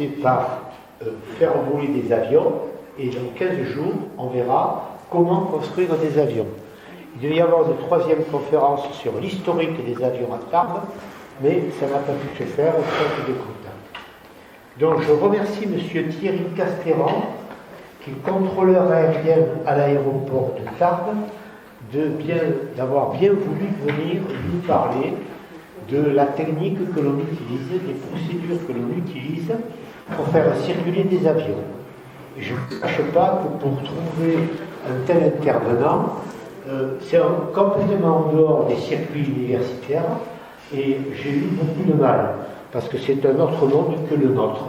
par faire voler des avions, et dans 15 jours, on verra comment construire des avions. Il devait y avoir une troisième conférence sur l'historique des avions à Tarbes, mais ça n'a pas pu se faire au fait de contact. Donc je remercie M. Thierry Castéran, qui est contrôleur aérien à l'aéroport de Tarbes, d'avoir bien voulu venir nous parler de la technique que l'on utilise, des procédures que l'on utilise pour faire circuler des avions. Et je ne cache pas que pour trouver un tel intervenant, c'est complètement en dehors des circuits universitaires, et j'ai eu beaucoup de mal, parce que c'est un autre monde que le nôtre.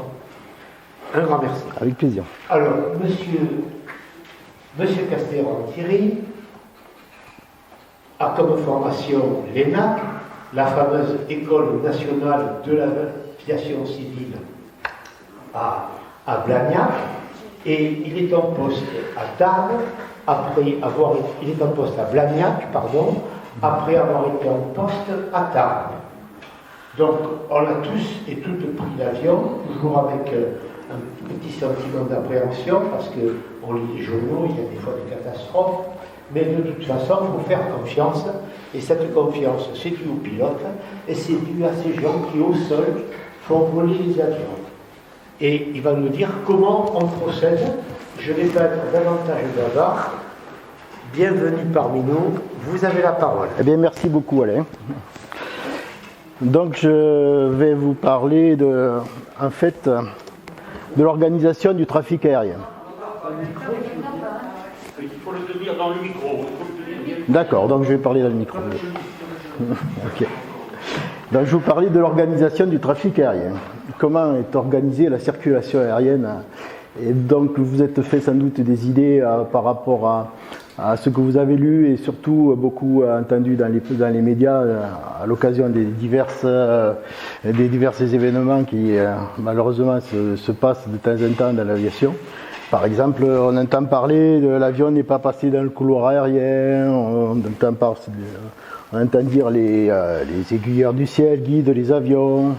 Un grand merci. Avec plaisir. Alors, monsieur Castéran Thierry a comme formation l'ENAC, la fameuse École nationale de l'aviation civile à Blagnac, et il est en poste à Tarbes, il est en poste à Blagnac, pardon, après avoir été en poste à Tarbes. Donc, on a tous et toutes pris l'avion, toujours avec un petit sentiment d'appréhension, parce qu'on lit les journaux, il y a des fois des catastrophes, mais de toute façon, il faut faire confiance, et cette confiance, c'est dû aux pilotes, et c'est dû à ces gens qui, au sol, font voler les avions. Et il va nous dire comment on procède. Je ne vais pas être davantage bavard. Bienvenue parmi nous, vous avez la parole. Eh bien, merci beaucoup, Alain. Donc, je vais vous parler de l'organisation du trafic aérien. Il faut le tenir dans le micro. D'accord, donc je vais parler dans le micro. Ok. Donc, je vais vous parler de l'organisation du trafic aérien. Comment est organisée la circulation aérienne. Et donc, vous êtes fait sans doute des idées par rapport à ce que vous avez lu et surtout beaucoup entendu dans les médias à l'occasion des divers événements qui malheureusement se passent de temps en temps dans l'aviation. Par exemple, on entend parler de l'avion n'est pas passé dans le couloir aérien, on entend dire les aiguilleurs du ciel guident les avions.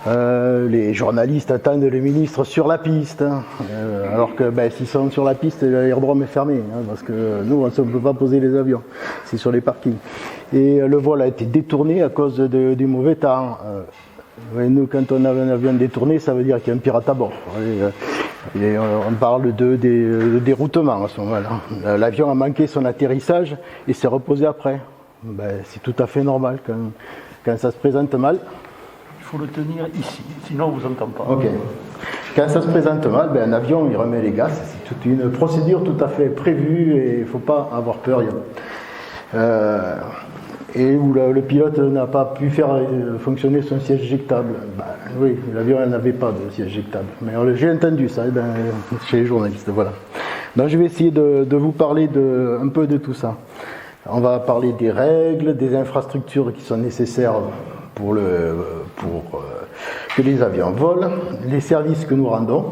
Les journalistes attendent le ministre sur la piste, alors que s'ils sont sur la piste, l'aérodrome est fermé, parce que nous, on ne peut pas poser les avions, c'est sur les parkings. Et le vol a été détourné à cause du mauvais temps. Nous, quand on a un avion détourné, ça veut dire qu'il y a un pirate à bord. Et on parle de déroutement à ce moment-là. L'avion a manqué son atterrissage et s'est reposé après. C'est tout à fait normal quand ça se présente mal. Il faut le tenir ici, sinon on ne vous entend pas. Ok. Quand ça se présente mal, un avion il remet les gaz, c'est toute une procédure tout à fait prévue et il ne faut pas avoir peur. Et où le pilote n'a pas pu faire fonctionner son siège éjectable. Oui, l'avion n'avait pas de siège éjectable. Mais j'ai entendu ça chez les journalistes. Voilà. Donc je vais essayer de vous parler un peu de tout ça. On va parler des règles, des infrastructures qui sont nécessaires pour que les avions volent, les services que nous rendons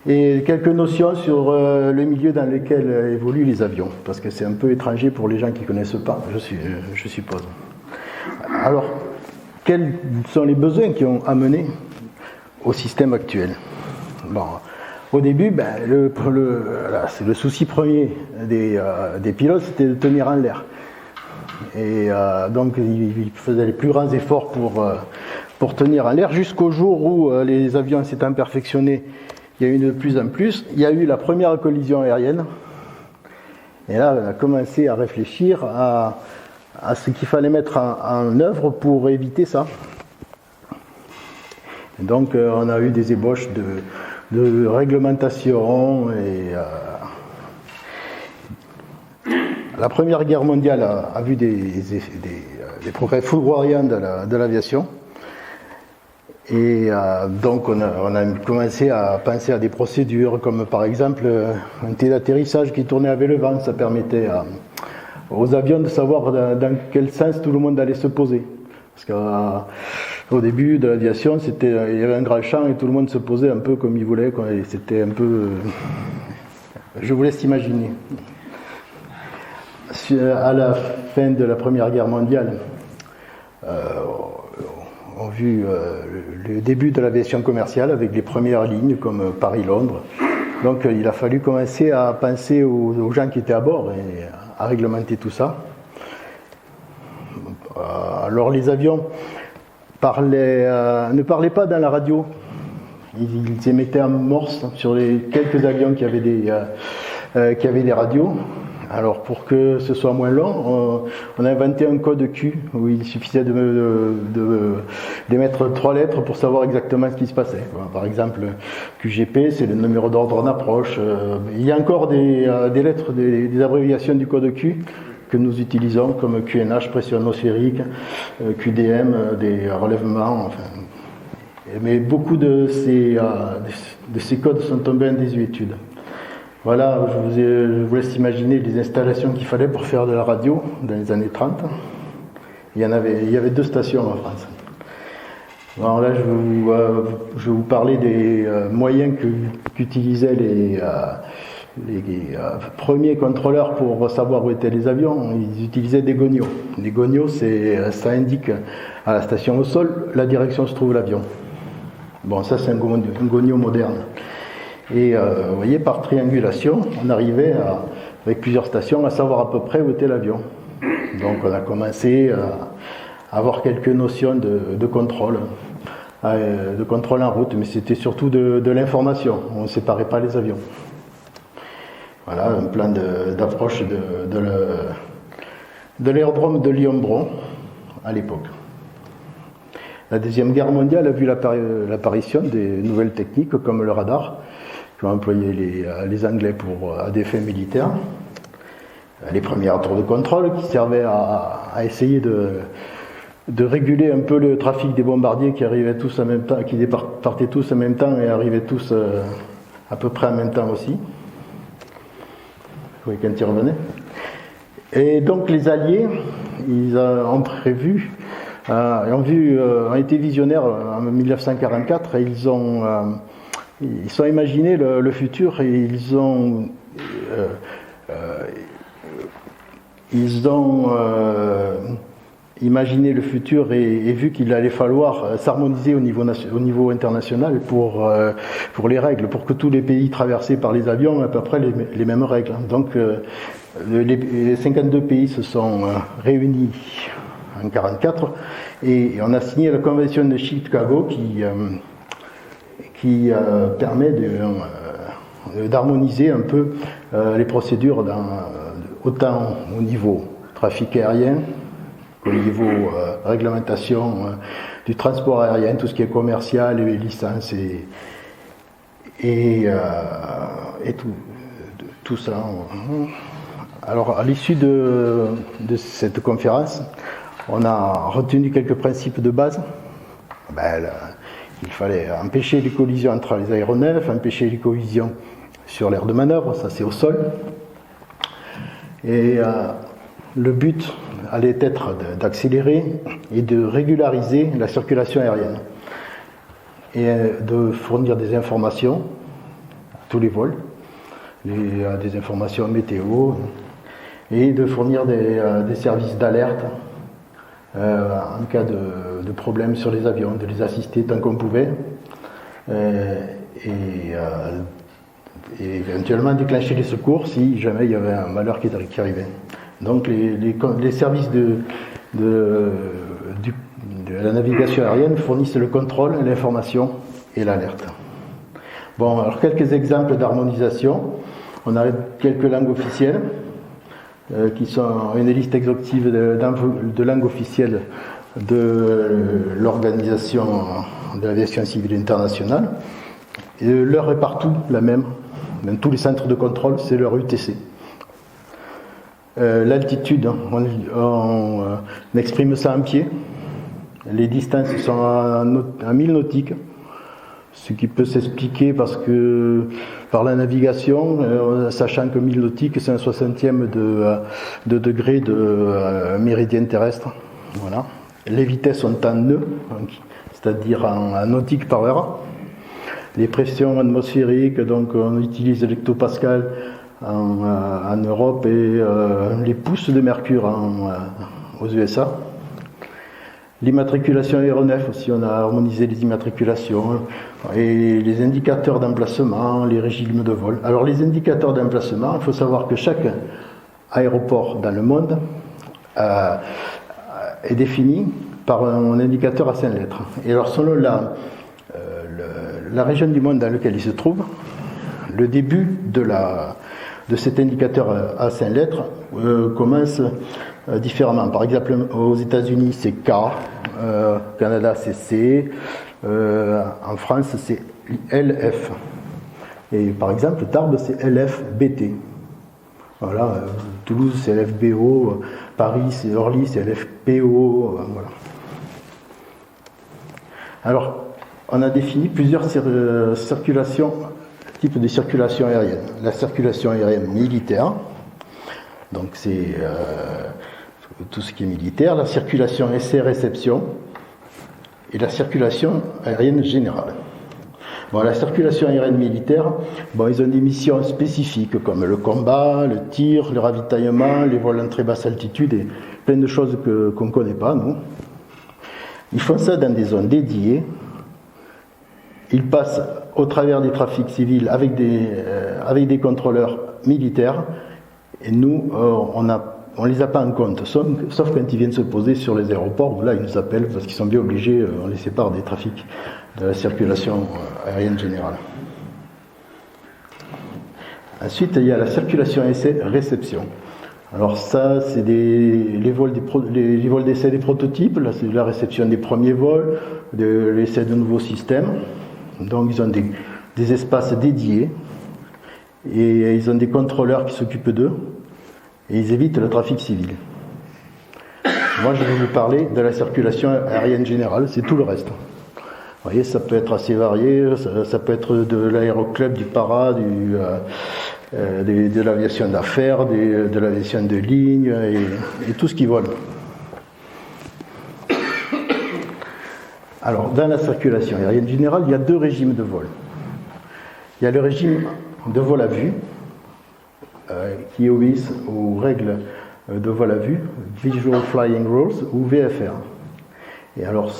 et quelques notions sur le milieu dans lequel évoluent les avions, parce que c'est un peu étranger pour les gens qui ne connaissent pas, je suppose. Alors, quels sont les besoins qui ont amené au système actuel ? Au début, c'est le souci premier des pilotes, c'était de tenir en l'air. Et donc ils faisaient les plus grands efforts pour tenir en l'air jusqu'au jour où les avions s'étant perfectionnés, il y a eu de plus en plus. Il y a eu la première collision aérienne et là on a commencé à réfléchir à ce qu'il fallait mettre en œuvre pour éviter ça. Et donc on a eu des ébauches de réglementation et la Première Guerre mondiale a vu des progrès foudroyants de l'aviation. Et donc on a commencé à penser à des procédures, comme par exemple un téléatterrissage qui tournait avec le vent. Ça permettait aux avions de savoir dans quel sens tout le monde allait se poser. Parce qu'au début de l'aviation, il y avait un grand champ et tout le monde se posait un peu comme il voulait. Et c'était un peu... Je vous laisse imaginer. À la fin de la Première Guerre mondiale, ont vu le début de l'aviation commerciale avec les premières lignes comme Paris-Londres. Donc il a fallu commencer à penser aux gens qui étaient à bord et à réglementer tout ça. Alors les avions ne parlaient pas dans la radio. Ils émettaient en morse sur les quelques avions qui avaient des radios. Alors pour que ce soit moins long, on a inventé un code Q où il suffisait d'émettre 3 lettres pour savoir exactement ce qui se passait. Par exemple, QGP, c'est le numéro d'ordre en approche. Il y a encore des lettres, des abréviations du code Q que nous utilisons comme QNH, pression atmosphérique, QDM, des relèvements. Enfin. Mais beaucoup de ces codes sont tombés en désuétude. Voilà, je vous laisse imaginer les installations qu'il fallait pour faire de la radio dans les années 30. Il y avait 2 stations en France. Alors là, je vais vous parler des moyens qu'utilisaient les premiers contrôleurs pour savoir où étaient les avions. Ils utilisaient des gonios. Les gonios, ça indique à la station au sol la direction où se trouve l'avion. Bon, ça c'est un gonio moderne. Et vous voyez, par triangulation, on arrivait, avec plusieurs stations, à savoir à peu près où était l'avion. Donc on a commencé à avoir quelques notions de contrôle en route, mais c'était surtout de l'information. On ne séparait pas les avions. Voilà, un plan d'approche de l'aérodrome de Lyon-Bron à l'époque. La Deuxième Guerre mondiale a vu l'apparition des nouvelles techniques comme le radar, qui ont employé les Anglais à des fins militaires. Les premières tours de contrôle qui servaient à essayer de réguler un peu le trafic des bombardiers qui arrivaient tous en même temps, qui partaient tous en même temps et arrivaient tous à peu près en même temps aussi. Oui, quand ils revenaient. Et donc les Alliés, ils ont prévu, ont été visionnaires en 1944 et ils ont imaginé le futur et ils ont imaginé le futur et vu qu'il allait falloir s'harmoniser au niveau international pour les règles, pour que tous les pays traversés par les avions aient à peu près les mêmes règles. Donc les 52 pays se sont réunis en 1944 et on a signé la convention de Chicago qui permet d'harmoniser un peu les procédures autant au niveau trafic aérien qu'au niveau réglementation du transport aérien, tout ce qui est commercial, les licences et tout ça. Alors à l'issue de cette conférence, on a retenu quelques principes de base. Il fallait empêcher les collisions entre les aéronefs, empêcher les collisions sur l'aire de manœuvre, ça c'est au sol. Et le but allait être d'accélérer et de régulariser la circulation aérienne et de fournir des informations à tous les vols, des informations météo et de fournir des services d'alerte en cas de problème sur les avions, de les assister tant qu'on pouvait et éventuellement déclencher les secours si jamais il y avait un malheur qui arrivait. Donc les services de la navigation aérienne fournissent le contrôle, l'information et l'alerte. Bon, alors quelques exemples d'harmonisation. On a quelques langues officielles qui sont une liste exhaustive de langues officielles de l'Organisation de l'aviation civile internationale. Et l'heure est partout la même. Dans tous les centres de contrôle, c'est l'heure UTC. L'altitude, on exprime ça en pieds. Les distances sont à 1000 nautiques, ce qui peut s'expliquer par la navigation, sachant que 1000 nautiques, c'est un 60e de degré de méridien terrestre. Voilà. Les vitesses sont en nœuds, c'est-à-dire en nautiques par heure. Les pressions atmosphériques, donc on utilise l'hectopascal en Europe et les pouces de mercure aux USA. L'immatriculation aéronef aussi, on a harmonisé les immatriculations et les indicateurs d'emplacement, les régimes de vol. Alors les indicateurs d'emplacement, il faut savoir que chaque aéroport dans le monde est défini par un indicateur à 5 lettres. Et alors selon la région du monde dans laquelle il se trouve, le début de cet indicateur à 5 lettres commence différemment. Par exemple, aux États-Unis, c'est K, au Canada, c'est C, en France, c'est LF. Et par exemple, Tarbes, c'est LFBT. Voilà, Toulouse, c'est LFBO, Paris, c'est Orly, c'est LFPO, voilà. Alors, on a défini plusieurs types de circulation aérienne. La circulation aérienne militaire, donc c'est tout ce qui est militaire, la circulation essai-réception et la circulation aérienne générale. Bon, la circulation aérienne militaire, ils ont des missions spécifiques comme le combat, le tir, le ravitaillement, les vols en très basse altitude et plein de choses qu'on ne connaît pas, nous. Ils font ça dans des zones dédiées. Ils passent au travers des trafics civils avec des contrôleurs militaires et nous, on les a pas en compte, sauf quand ils viennent se poser sur les aéroports où là ils nous appellent parce qu'ils sont bien obligés, on les sépare des trafics de la circulation aérienne générale. Ensuite, il y a la circulation essai-réception. Alors ça, c'est les vols d'essai des prototypes, là c'est la réception des premiers vols, de l'essai de nouveaux systèmes. Donc ils ont des espaces dédiés et ils ont des contrôleurs qui s'occupent d'eux et ils évitent le trafic civil. Moi je vais vous parler de la circulation aérienne générale, c'est tout le reste. Vous voyez, ça peut être assez varié, ça peut être de l'aéroclub, du para, de l'aviation d'affaires, de l'aviation de ligne et tout ce qui vole. Alors, dans la circulation aérienne générale, il y a 2 régimes de vol. Il y a le régime de vol à vue, qui obéissent aux règles de vol à vue, Visual Flying Rules, ou VFR. Et alors,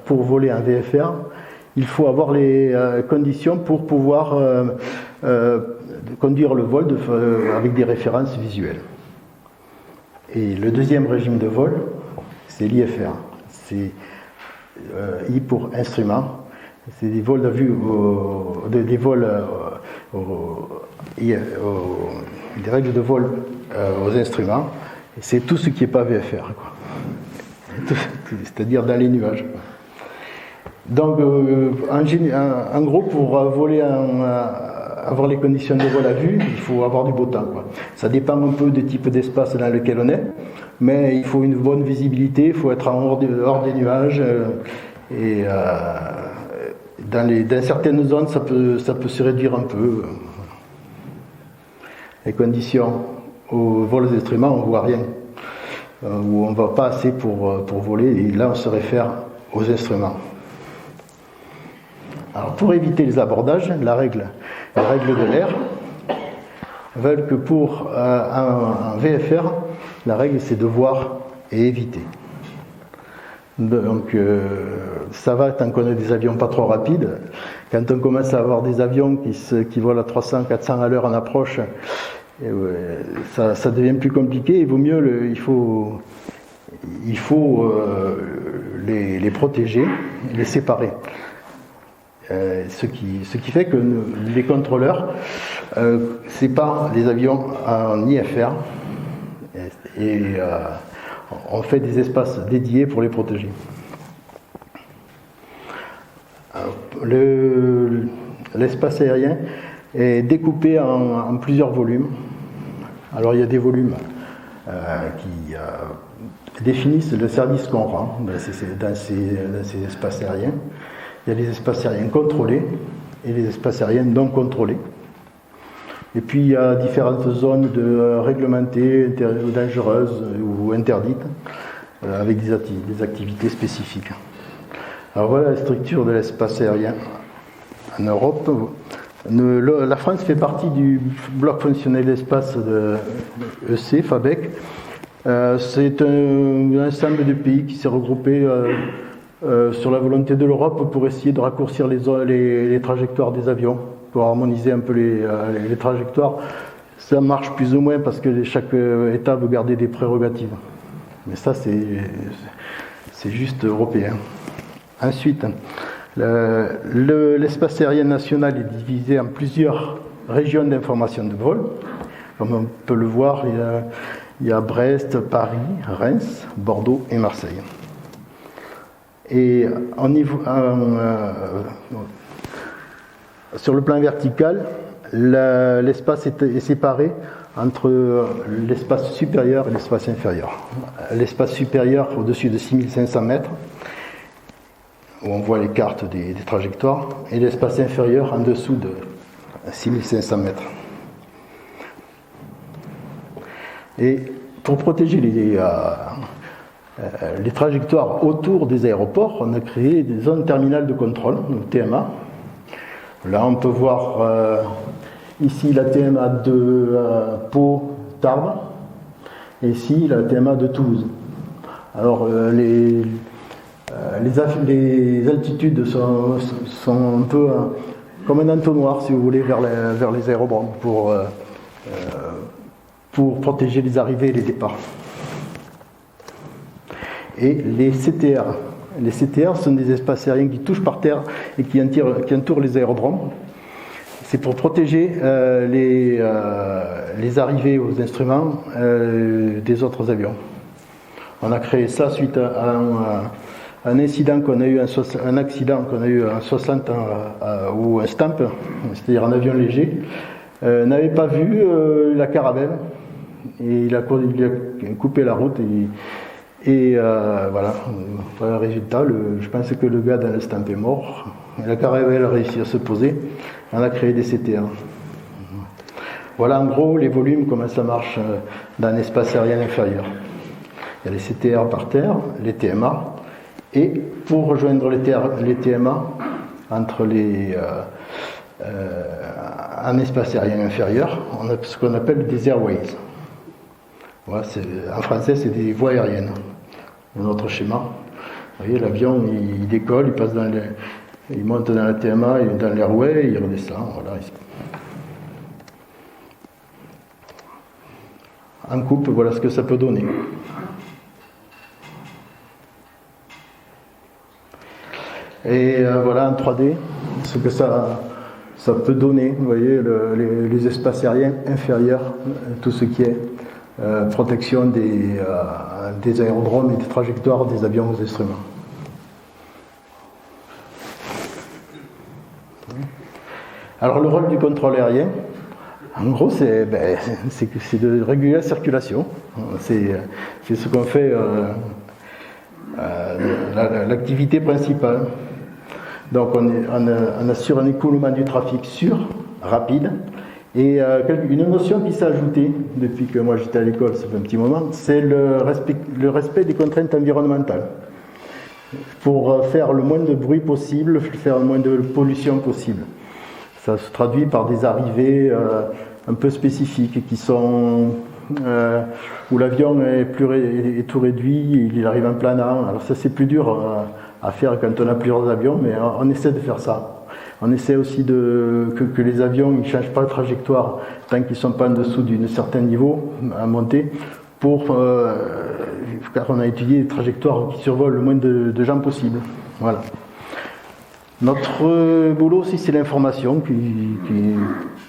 pour voler un VFR, il faut avoir les conditions pour pouvoir conduire le vol avec des références visuelles. Et le deuxième régime de vol, c'est l'IFR. C'est I pour instrument. C'est des vols à vue, des règles de vol aux instruments. Et c'est tout ce qui n'est pas VFR, quoi. C'est-à-dire dans les nuages. Donc, en gros, pour voler, avoir les conditions de vol à vue, il faut avoir du beau temps, quoi. Ça dépend un peu du type d'espace dans lequel on est, mais il faut une bonne visibilité, il faut être hors des nuages, et dans certaines zones, ça peut se réduire un peu. Les conditions au vol des instruments, on ne voit rien, où on ne va pas assez pour voler, et là on se réfère aux instruments. Alors pour éviter les abordages, les règles de l'air veulent que pour un VFR, la règle c'est de voir et éviter. Donc ça va tant qu'on a des avions pas trop rapides. Quand on commence à avoir des avions qui volent à 300-400 à l'heure en approche, ça devient plus compliqué. Il vaut mieux, il faut les protéger, les séparer. Ce qui fait que les contrôleurs séparent les avions en IFR et on fait des espaces dédiés pour les protéger. L'espace aérien est découpé en plusieurs volumes. Alors il y a des volumes qui définissent le service qu'on rend dans ces espaces aériens. Il y a les espaces aériens contrôlés et les espaces aériens non contrôlés. Et puis il y a différentes zones réglementées, dangereuses ou interdites, avec des activités spécifiques. Alors voilà la structure de l'espace aérien en Europe. La France fait partie du bloc fonctionnel d'espace de EC, FABEC, C'est un ensemble de pays qui s'est regroupé sur la volonté de l'Europe pour essayer de raccourcir les trajectoires des avions, pour harmoniser un peu les trajectoires. Ça marche plus ou moins parce que chaque État veut garder des prérogatives. Mais ça, c'est juste européen. Ensuite, l'espace aérien national est divisé en plusieurs régions d'information de vol. Comme on peut le voir, il y a Brest, Paris, Reims, Bordeaux et Marseille. Et sur le plan vertical, l'espace est séparé entre l'espace supérieur et l'espace inférieur. L'espace supérieur au-dessus de 6500 mètres, où on voit les cartes des trajectoires, et l'espace inférieur en dessous de 6500 mètres. Et pour protéger les trajectoires autour des aéroports, on a créé des zones terminales de contrôle, donc TMA. Là, on peut voir ici la TMA de Pau, Tarbes, et ici la TMA de Toulouse. Alors, les altitudes sont un peu comme un entonnoir, si vous voulez, vers les aérodromes pour protéger les arrivées et les départs. Et les CTR. Les CTR sont des espaces aériens qui touchent par terre et qui entourent les aérodromes. C'est pour protéger les arrivées aux instruments des autres avions. On a créé ça suite à un accident qu'on a eu en 60 où un Stamp, c'est-à-dire un avion léger, n'avait pas vu la caravelle et il a coupé la route et voilà, le résultat, je pense que le gars dans le Stamp est mort. La caravelle a réussi à se poser. On a créé des CTR. Voilà en gros les volumes, comment ça marche dans l'espace aérien inférieur. Il y a les CTR par terre, les TMA, et pour rejoindre les TMA entre en espace aérien inférieur, on a ce qu'on appelle des airways. Voilà, en français, c'est des voies aériennes. Un autre schéma. Vous voyez, l'avion, il décolle, il monte dans la TMA, il est dans l'airway, il redescend. Voilà. En coupe, voilà ce que ça peut donner. Et voilà en 3D ce que ça peut donner. Vous voyez, les espaces aériens inférieurs, tout ce qui est protection des aérodromes et des trajectoires des avions aux instruments. Alors le rôle du contrôle aérien, en gros, c'est de réguler la circulation. C'est ce qu'on fait, l'activité principale. Donc on assure un écoulement du trafic sûr, rapide. Et une notion qui s'est ajoutée depuis que moi j'étais à l'école, ça fait un petit moment, c'est le respect des contraintes environnementales. Pour faire le moins de bruit possible, faire le moins de pollution possible. Ça se traduit par des arrivées un peu spécifiques qui sont où l'avion est tout réduit, il arrive en planant. Alors ça c'est plus dur à faire quand on a plusieurs avions, mais on essaie de faire ça. On essaie aussi que les avions ne changent pas de trajectoire tant qu'ils ne sont pas en dessous d'un certain niveau à monter, car on a étudié des trajectoires qui survolent le moins de gens possible. Voilà. Notre boulot aussi, c'est l'information qui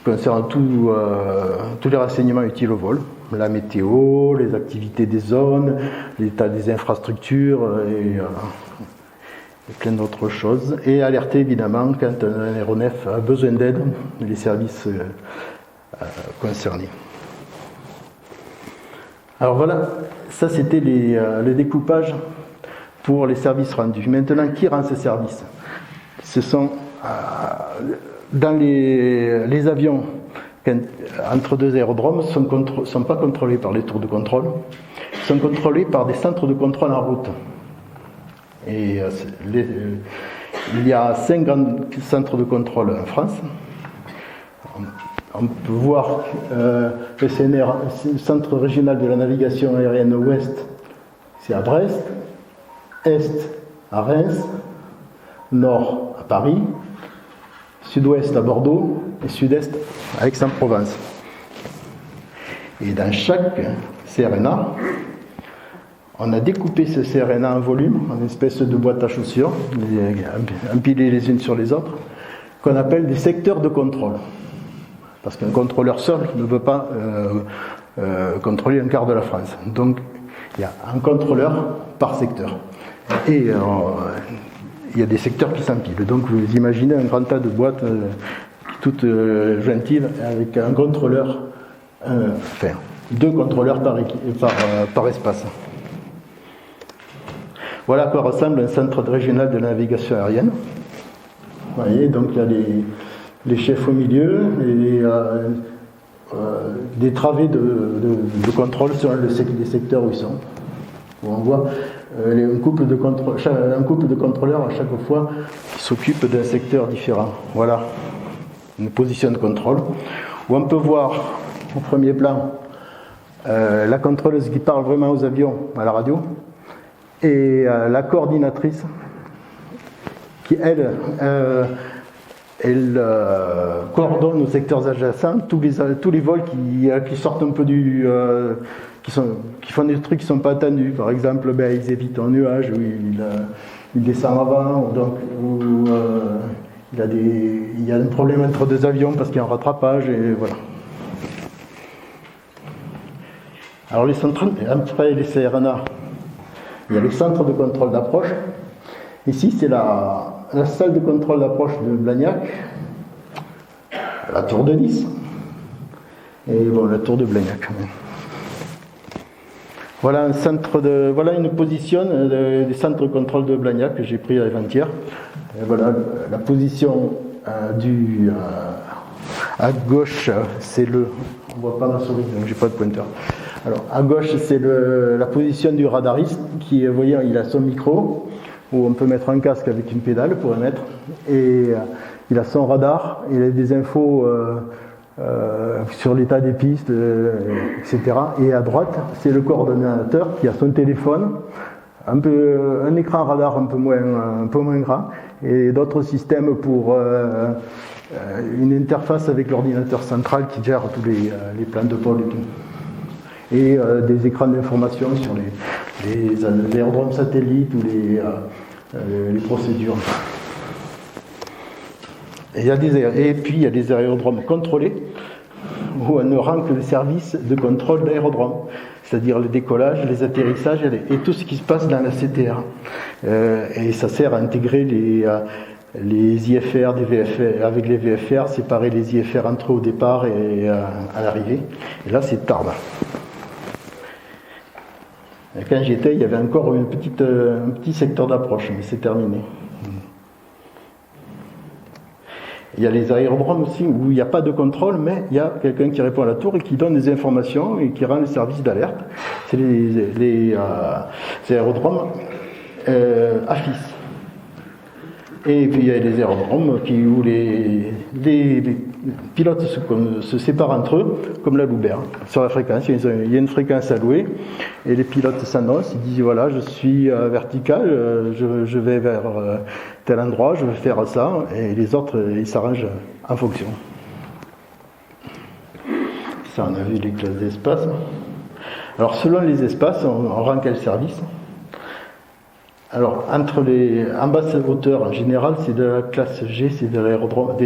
concerne tous les renseignements utiles au vol. La météo, les activités des zones, l'état des infrastructures et plein d'autres choses. Et alerter évidemment quand un aéronef a besoin d'aide, les services concernés. Alors voilà, ça c'était le découpage pour les services rendus. Maintenant, qui rend ces services ? Ce sont dans les avions entre deux aérodromes ne sont pas contrôlés par les tours de contrôle, sont contrôlés par des centres de contrôle en route. Et il y a 5 grands centres de contrôle en France. on peut voir le CNR, le Centre régional de la navigation aérienne ouest, c'est à Brest, est à Reims, nord à Paris, sud-ouest à Bordeaux et sud-est à Aix-en-Provence. Et dans chaque CRNA, on a découpé ce CRNA en volume, en espèce de boîte à chaussures, empilées les unes sur les autres, qu'on appelle des secteurs de contrôle. Parce qu'un contrôleur seul ne peut pas contrôler un quart de la France. Donc, il y a un contrôleur par secteur. Et il y a des secteurs qui s'empilent. Donc, vous imaginez un grand tas de boîtes toutes jointiles avec un contrôleur, enfin, 2 contrôleurs par espace. Voilà à quoi ressemble un centre régional de navigation aérienne. Vous voyez, donc il y a les chefs au milieu et des travées de contrôle sur les secteurs où ils sont. Où on voit un couple de contrôleurs à chaque fois qui s'occupent d'un secteur différent. Voilà une position de contrôle où on peut voir au premier plan la contrôleuse qui parle vraiment aux avions à la radio et la coordinatrice qui, elle coordonne aux secteurs adjacents tous les vols qui sortent un peu qui font des trucs qui ne sont pas attendus. Par exemple, ils évitent un nuage où il descend avant, il y a un problème entre 2 avions parce qu'il y a un rattrapage, et voilà. Alors après les CRNA, il y a les centres de contrôle d'approche. Ici, c'est la salle de contrôle d'approche de Blagnac, la tour de Nice, et bon, la tour de Blagnac. Voilà une position des centres de contrôle de Blagnac que j'ai pris avant-hier. Voilà la position à gauche, c'est on voit pas ma souris, donc j'ai pas de pointeur. Alors à gauche, c'est la position du radariste qui, vous voyez, il a son micro où on peut mettre un casque avec une pédale pour émettre, et il a son radar, il a des infos sur l'état des pistes, etc. Et à droite, c'est le coordonnateur qui a son téléphone, un écran radar un peu moins grand, et d'autres systèmes pour une interface avec l'ordinateur central qui gère tous les plans de pôle et tout. Et des écrans d'information sur les aérodromes satellites ou les procédures. Et puis il y a des aérodromes contrôlés où on ne rend que le service de contrôle d'aérodrome, c'est-à-dire le décollage, les atterrissages et tout ce qui se passe dans la CTR. Et ça sert à intégrer les IFR des VFR, avec les VFR, séparer les IFR entre eux au départ et à l'arrivée. Et là, c'est Tarbes. Et quand j'y étais, il y avait encore un petit secteur d'approche, mais c'est terminé. Il y a les aérodromes aussi où il n'y a pas de contrôle, mais il y a quelqu'un qui répond à la tour et qui donne des informations et qui rend le service d'alerte. C'est les aérodromes AFIS. Et puis il y a les aérodromes où les pilotes se séparent entre eux, comme la Loubert, sur la fréquence. Il y a une fréquence allouée, et les pilotes s'annoncent, ils disent voilà, je suis vertical, je vais vers tel endroit, je vais faire ça, et les autres, ils s'arrangent en fonction. Ça, on a vu les classes d'espace. Alors, selon les espaces, on rend quel service ? Alors, en basse hauteur, en général, c'est de la classe G, c'est de l'aérodrome,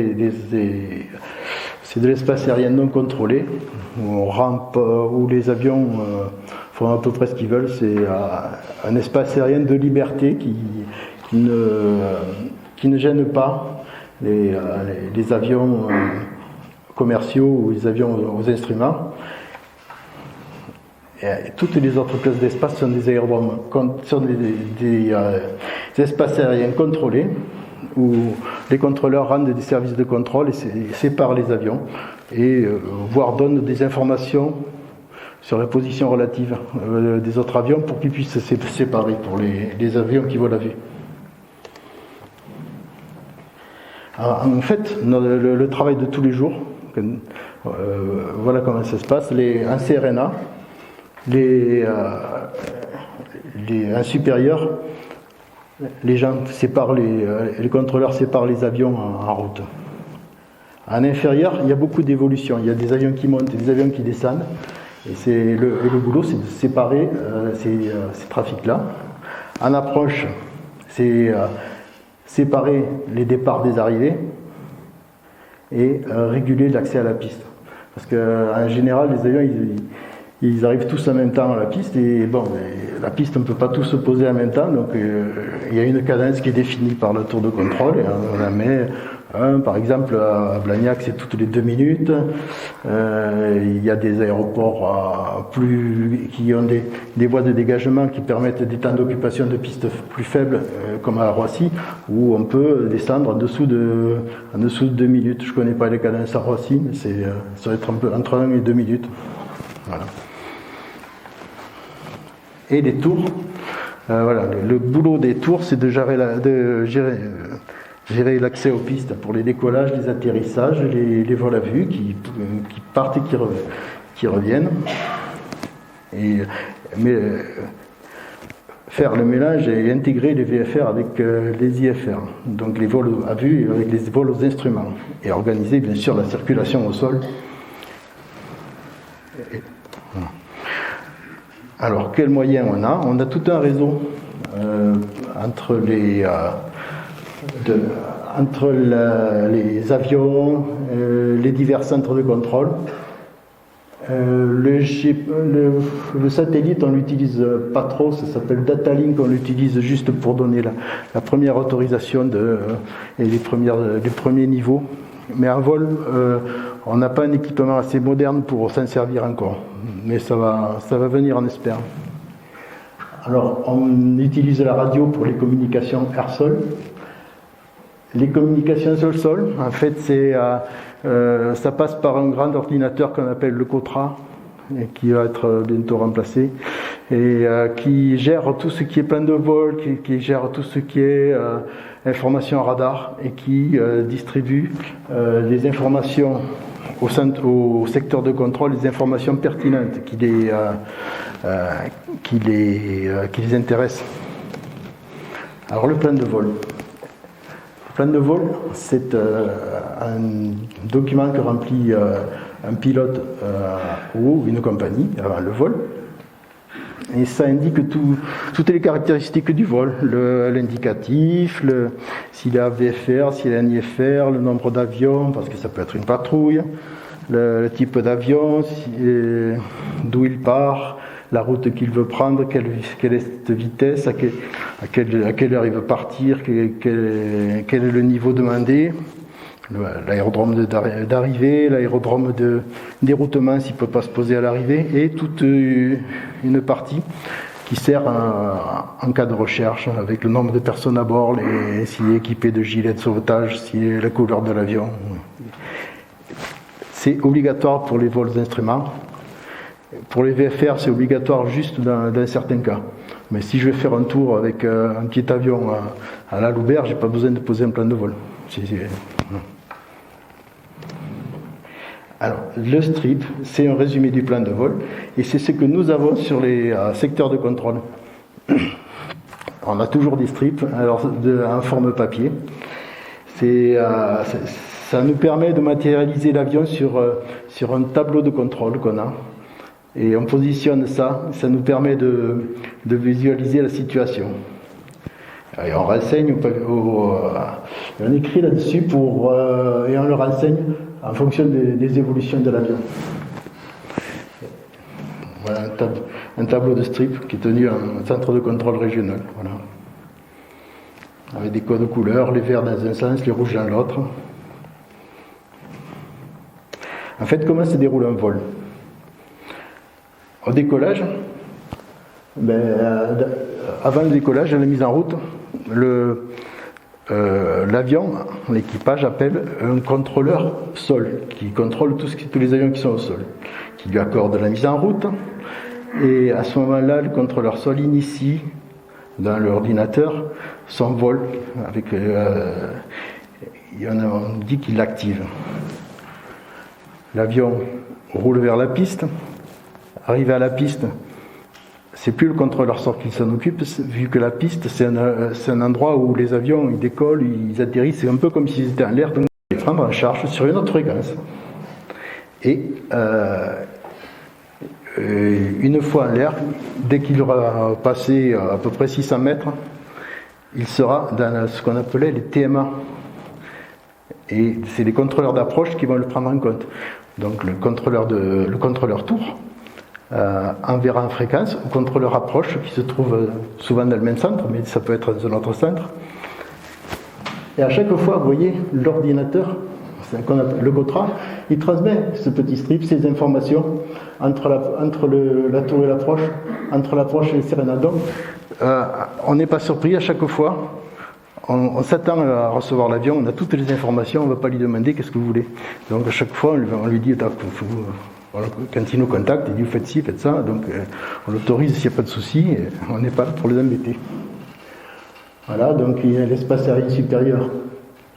c'est de l'espace aérien non contrôlé, où on rampe, où les avions font à peu près ce qu'ils veulent. C'est un espace aérien de liberté qui ne gêne pas les avions commerciaux ou les avions aux instruments. Et toutes les autres classes d'espace sont des aérodromes, sont des espaces aériens contrôlés, où les contrôleurs rendent des services de contrôle et séparent les avions, et voire donnent des informations sur la position relative des autres avions pour qu'ils puissent se séparer pour les avions qui volent à vue. Alors, en fait, le travail de tous les jours, Voilà comment ça se passe. En CRNA, un supérieur, les gens séparent les contrôleurs séparent les avions en route. En inférieur, il y a beaucoup d'évolutions. Il y a des avions qui montent et des avions qui descendent. Et le boulot, c'est de séparer ces trafics-là. En approche, c'est séparer les départs des arrivées et réguler l'accès à la piste. Parce qu'en général, les avions, ils arrivent tous en même temps à la piste. Et bon, la piste, on ne peut pas tous se poser en même temps. Donc, il y a une cadence qui est définie par le tour de contrôle. Et on la met... par exemple, à Blagnac, c'est toutes les 2 minutes. Il y a des aéroports qui ont des voies de dégagement qui permettent des temps d'occupation de pistes plus faibles, comme à Roissy, où on peut descendre en dessous de 2 minutes. Je ne connais pas les cadences à Roissy, mais ça va être entre 1 et 2 minutes. Voilà. Et les tours, voilà, le boulot des tours, c'est de gérer l'accès aux pistes pour les décollages, les atterrissages, les vols à vue qui partent et qui reviennent. Faire le mélange et intégrer les VFR avec les IFR, donc les vols à vue avec les vols aux instruments, et organiser bien sûr la circulation au sol. Alors, quels moyens on a ? On a tout un réseau entre les avions, les divers centres de contrôle. Le satellite, on l'utilise pas trop, ça s'appelle Datalink, on l'utilise juste pour donner la première autorisation et les premiers niveaux. Mais en vol, on n'a pas un équipement assez moderne pour s'en servir encore. Mais ça va venir, on espère. Alors, on utilise la radio pour les communications air-sol. Les communications sol-sol, en fait, ça passe par un grand ordinateur qu'on appelle le COTRA, et qui va être bientôt remplacé, et qui gère tout ce qui est plan de vol, qui gère tout ce qui est information radar, et qui distribue les informations au secteur de contrôle, les informations pertinentes qui les intéressent. Alors, le plan de vol. Le plan de vol, c'est un document que remplit un pilote ou une compagnie avant le vol. Et ça indique toutes les caractéristiques du vol, l'indicatif, s'il est VFR, s'il est un IFR, le nombre d'avions, parce que ça peut être une patrouille, le type d'avion, d'où il part, la route qu'il veut prendre, quelle est cette vitesse, à quelle heure il veut partir, quel est le niveau demandé, l'aérodrome d'arrivée, l'aérodrome de déroutement s'il ne peut pas se poser à l'arrivée, et toute une partie qui sert en cas de recherche, avec le nombre de personnes à bord, s'il est équipé de gilets de sauvetage, si la couleur de l'avion. C'est obligatoire pour les vols d'instruments. Pour les VFR, c'est obligatoire juste dans certains cas. Mais si je vais faire un tour avec un petit avion à la Loubert, je n'ai pas besoin de poser un plan de vol. Alors, le strip, c'est un résumé du plan de vol, et c'est ce que nous avons sur les secteurs de contrôle. On a toujours des strips, alors en forme papier. Ça nous permet de matérialiser l'avion sur un tableau de contrôle qu'on a. Et on positionne ça nous permet de visualiser la situation. Et on renseigne, on écrit là-dessus et on le renseigne en fonction des évolutions de l'avion. Voilà un tableau de strip qui est tenu en centre de contrôle régional. Voilà. Avec des codes couleurs, les verts dans un sens, les rouges dans l'autre. En fait, comment se déroule un vol ? Au décollage, avant le décollage, à la mise en route, l'avion, l'équipage appelle un contrôleur sol, qui contrôle tous les avions qui sont au sol, qui lui accorde la mise en route. Et à ce moment-là, le contrôleur sol initie dans l'ordinateur son vol. On dit qu'il l'active. L'avion roule vers la piste. Arrivé à la piste, c'est plus le contrôleur sort qui s'en occupe, vu que la piste, c'est un endroit où les avions ils décollent, ils atterrissent, c'est un peu comme s'ils étaient en l'air, donc ils les prendre en charge sur une autre fréquence. Et une fois en l'air, dès qu'il aura passé à peu près 600 mètres, il sera dans ce qu'on appelait les TMA. Et c'est les contrôleurs d'approche qui vont le prendre en compte. Donc le contrôleur tour enverra en fréquence au contrôleur approche qui se trouve souvent dans le même centre, mais ça peut être dans un autre centre. Et à chaque fois, vous voyez, l'ordinateur, le GOTRA, il transmet ce petit strip, ces informations entre la tour et l'approche, entre l'approche et les sirènes. Donc, on n'est pas surpris à chaque fois. On s'attend à recevoir l'avion, on a toutes les informations, on ne va pas lui demander qu'est-ce que vous voulez. Donc à chaque fois, on lui dit, quand il nous contacte, il dit, vous faites ci, faites ça, donc on l'autorise s'il n'y a pas de souci, on n'est pas là pour les embêter. Voilà, donc il y a l'espace aérien supérieur.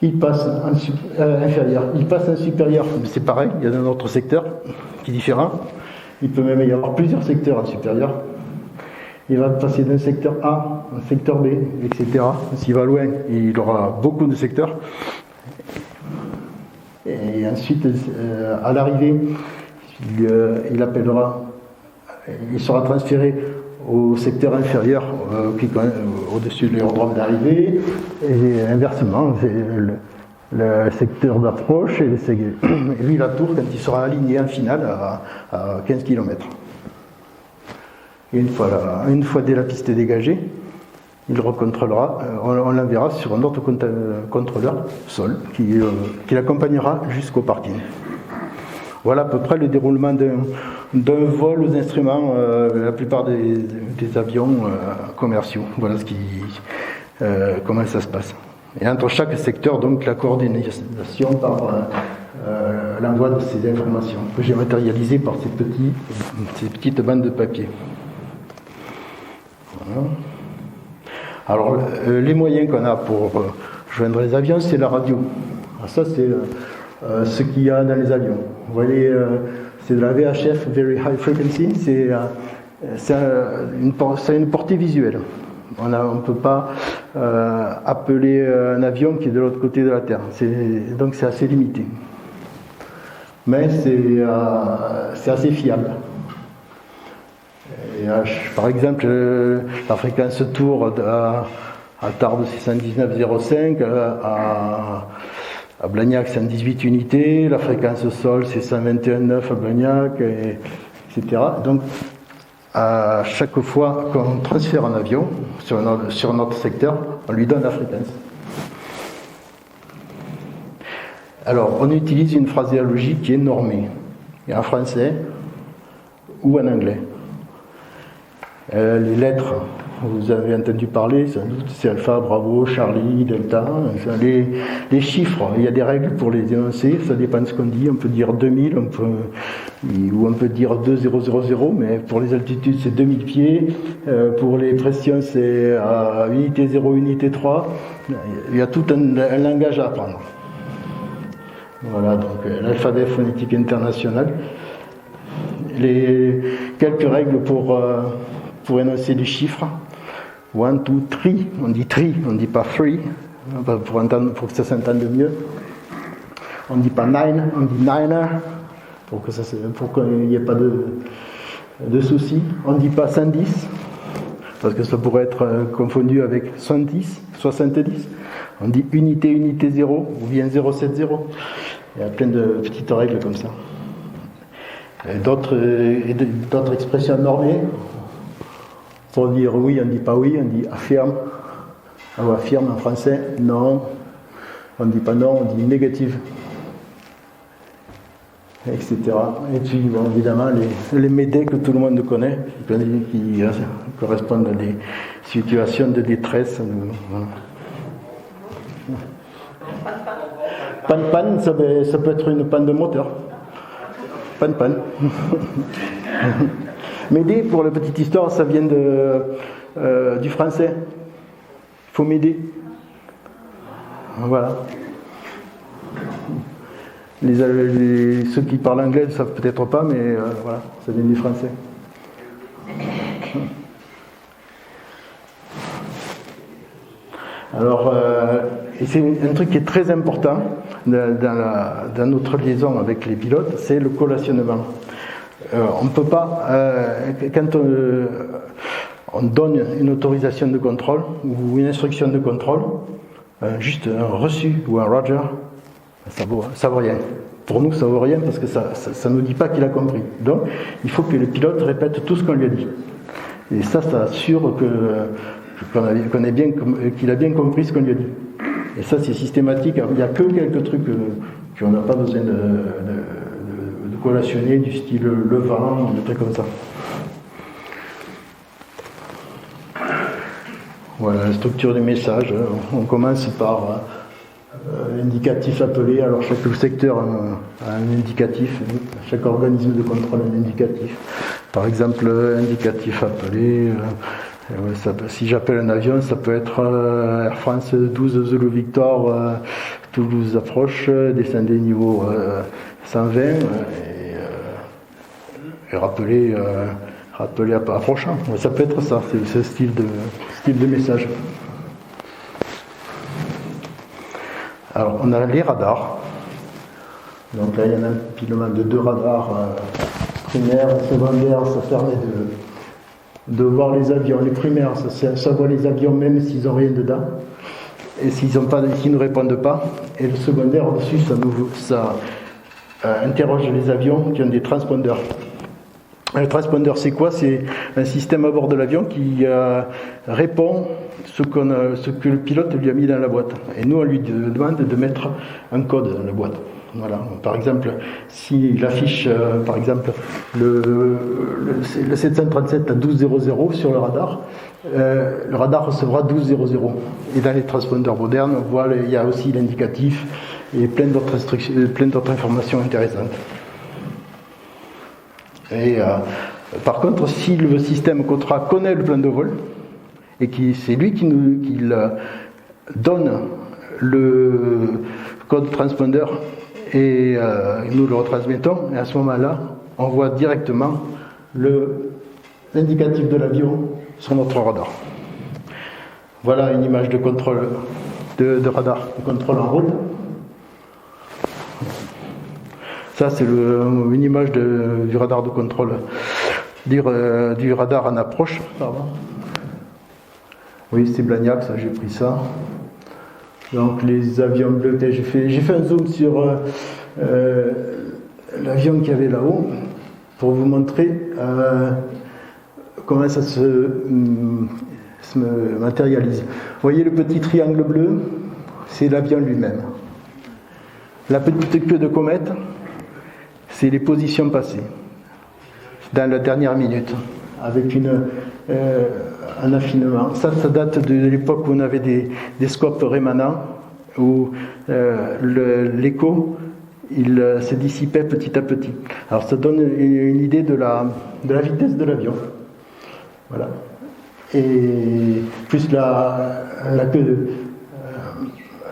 Il passe en inférieur. Il passe en supérieur, c'est pareil, il y a un autre secteur qui est différent. Il peut même y avoir plusieurs secteurs en supérieur. Il va passer d'un secteur A à un secteur B, etc. S'il va loin, il aura beaucoup de secteurs. Et ensuite, à l'arrivée, il sera transféré au secteur inférieur, au-dessus de l'aérodrome d'arrivée, et inversement, c'est le secteur d'approche, et lui, la tour, quand il sera aligné en finale à 15 km. Et une fois dès la piste dégagée, il recontrôlera, on l'enverra sur un autre contrôleur, sol, qui l'accompagnera jusqu'au parking. Voilà à peu près le déroulement d'un vol aux instruments, la plupart des avions commerciaux. Voilà comment ça se passe. Et entre chaque secteur, donc, la coordination par l'envoi de ces informations, que j'ai matérialisées par ces petites bandes de papier. Voilà. Alors, les moyens qu'on a pour joindre les avions, c'est la radio. Alors ça, c'est ce qu'il y a dans les avions. Vous voyez, c'est de la VHF, Very High Frequency, c'est une portée visuelle. On ne peut pas appeler un avion qui est de l'autre côté de la Terre. Donc c'est assez limité. Mais c'est assez fiable. Et, par exemple, la fréquence tour à Tarbes c'est 119,05, à Blagnac c'est 118 unités, la fréquence sol c'est 121,9 à Blagnac, etc. Donc à chaque fois qu'on transfère un avion sur notre secteur, on lui donne la fréquence. Alors on utilise une phraséologie qui est normée, en français ou en anglais. Les lettres, vous avez entendu parler, sans doute, c'est alpha, bravo, Charlie, delta. Les chiffres, il y a des règles pour les énoncer, ça dépend de ce qu'on dit. On peut dire 2000, ou on peut dire 2000, mais pour les altitudes, c'est 2000 pieds. Pour les pressions, c'est unité 0, unité 3. Il y a tout un langage à apprendre. Voilà, donc l'alphabet phonétique international. Quelques règles pour énoncer les chiffres. 1, 2, 3, on dit 3, on ne dit pas 3, pour que ça s'entende mieux. On ne dit pas 9, on dit 9, pour qu'il n'y ait pas de soucis. On ne dit pas 110, parce que ça pourrait être confondu avec 70. On dit unité 0, ou bien 070. Il y a plein de petites règles comme ça. Et d'autres expressions normées. Pour dire oui, on ne dit pas oui, on dit affirme. On affirme en français, non. On ne dit pas non, on dit négative. Etc. Et puis, bon, évidemment, les médés que tout le monde connaît, qui correspondent à des situations de détresse. Voilà. Panne, ça peut être une panne de moteur. Panne. M'aider, pour la petite histoire, ça vient du français. Il faut m'aider. Voilà. Ceux qui parlent anglais ne savent peut-être pas, mais voilà, ça vient du français. Alors, et c'est un truc qui est très important dans notre liaison avec les pilotes, c'est le collationnement. On ne peut pas, quand on donne une autorisation de contrôle ou une instruction de contrôle, juste un reçu ou un roger, ça vaut rien. Pour nous, ça vaut rien parce que ça ne nous dit pas qu'il a compris. Donc, il faut que le pilote répète tout ce qu'on lui a dit. Et ça assure qu'il a bien compris ce qu'on lui a dit. Et ça, c'est systématique. Il n'y a que quelques trucs qu'on n'a pas besoin de collationner, du style le vent, des trucs comme ça. Voilà la structure du message. On commence par l'indicatif appelé. Alors chaque secteur a un indicatif, chaque organisme de contrôle a un indicatif. Par exemple, indicatif appelé. Si j'appelle un avion, ça peut être Air France 12 Zulu Victor, Toulouse approche, descendez niveau 120 et rappeler approchant. Ça peut être ça, c'est ce style de message. Alors on a les radars. Donc là il y en a un pilement de 2 radars primaires et secondaires, ça permet de voir les avions. Les primaires, ça voit les avions même s'ils n'ont rien dedans et s'ils ne répondent pas. Et le secondaire au-dessus, ça interroge les avions qui ont des transpondeurs. Le transpondeur, c'est quoi? C'est un système à bord de l'avion qui répond ce que le pilote lui a mis dans la boîte. Et nous, on lui demande de mettre un code dans la boîte. Voilà. Par exemple, s'il affiche par exemple le 737 à 1200 sur le radar recevra 1200. Et dans les transpondeurs modernes, on voit il y a aussi l'indicatif et plein d'autres informations intéressantes. Et par contre, si le système Contra connaît le plan de vol et c'est lui qui donne le code transpondeur et nous le retransmettons, et à ce moment-là, on voit directement l'indicatif de l'avion sur notre radar. Voilà une image de contrôle de radar, de contrôle en route. Ça, c'est une image du radar de contrôle, du radar en approche. Pardon. Oui, c'est Blagnac, ça, j'ai pris ça. Donc les avions bleutés, j'ai fait un zoom sur l'avion qu'il y avait là-haut pour vous montrer comment ça se matérialise. Vous voyez le petit triangle bleu, c'est l'avion lui-même. La petite queue de comète, c'est les positions passées dans la dernière minute, avec un affinement. Ça date de l'époque où on avait des scopes rémanents, où l'écho il se dissipait petit à petit. Alors ça donne une idée de la vitesse de l'avion. Voilà. Et plus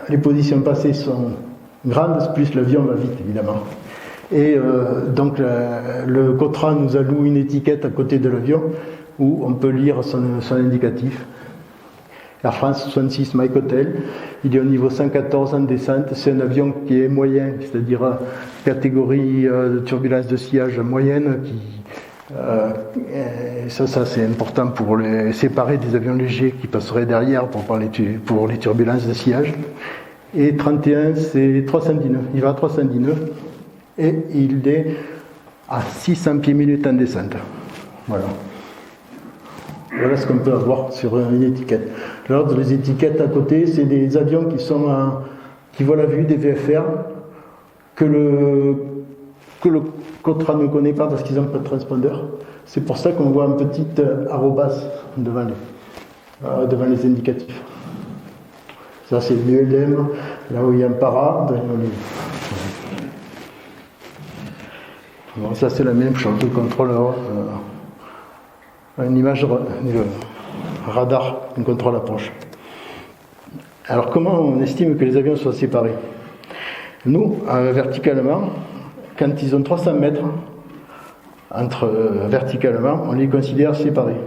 les positions passées sont grandes, plus l'avion va vite, évidemment. Et donc le Cotra nous alloue une étiquette à côté de l'avion où on peut lire son indicatif. Air France 66 Mike Hotel, il est au niveau 114 en descente, c'est un avion qui est moyen, c'est-à-dire catégorie de turbulence de sillage moyenne, ça c'est important pour les séparer des avions légers qui passeraient derrière pour les turbulences de sillage. Et 31 c'est 319, il va à 319 et il est à 600 pieds minutes en descente. Voilà. Voilà ce qu'on peut avoir sur une étiquette. Alors, les étiquettes à côté, c'est des avions qui voient la vue, des VFR, que le Cotra ne connaît pas parce qu'ils n'ont pas de transpondeur. C'est pour ça qu'on voit un petit arrobas devant les indicatifs. Ça, c'est l'ULM, là où il y a un para. Bon, ça, c'est la même chose, le contrôleur. Une image radar, un contrôle approche. Alors comment on estime que les avions soient séparés? Nous, verticalement, quand ils ont 300 mètres verticalement, on les considère séparés.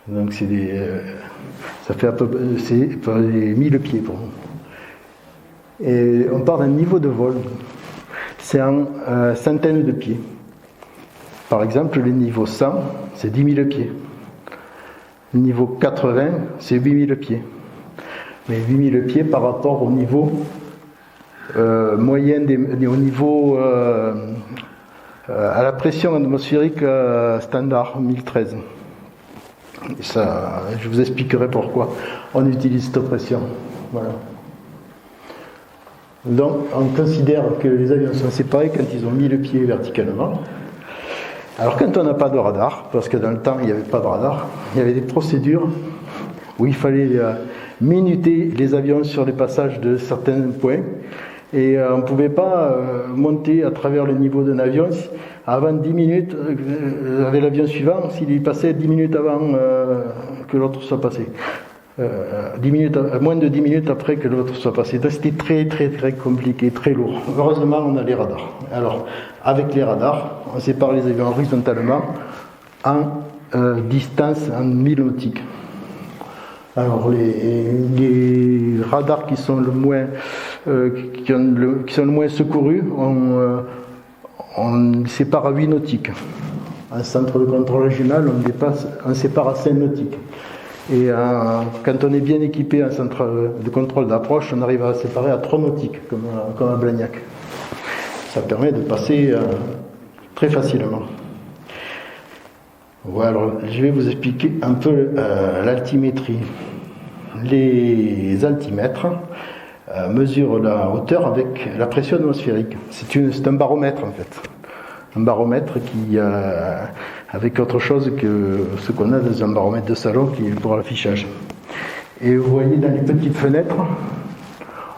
Donc ça fait à peu près 1000 pieds pour nous. Et on part d'un niveau de vol, c'est en centaines de pieds. Par exemple, le niveau 100, c'est 10 000 pieds. Le niveau 80, c'est 8 000 pieds. Mais 8 000 pieds par rapport au niveau moyen, au niveau à la pression atmosphérique standard 1013. Et ça, je vous expliquerai pourquoi on utilise cette pression. Voilà. Donc, on considère que les avions sont séparés quand ils ont mis le pied verticalement. Alors, quand on n'a pas de radar, parce que dans le temps, il n'y avait pas de radar, il y avait des procédures où il fallait minuter les avions sur les passages de certains points. Et on ne pouvait pas monter à travers le niveau d'un avion avant 10 minutes avec l'avion suivant, s'il passait 10 minutes avant que l'autre soit passé. Moins de 10 minutes après que l'autre soit passé. Donc c'était très très très compliqué, très lourd. Heureusement, on a les radars. Alors, avec les radars, on sépare les avions horizontalement en distance, en 1000 nautiques. Alors, les radars qui sont le moins secourus, on sépare à 8 nautiques. En centre de contrôle régional, on sépare à 5 nautiques. Et quand on est bien équipé en centre de contrôle d'approche, on arrive à séparer à 3 nautiques, comme à Blagnac. Ça permet de passer très facilement. Voilà, alors je vais vous expliquer un peu l'altimétrie. Les altimètres mesurent la hauteur avec la pression atmosphérique. C'est un baromètre en fait. Un baromètre qui avec autre chose que ce qu'on a dans un baromètre de salon qui est pour l'affichage. Et vous voyez dans les petites fenêtres,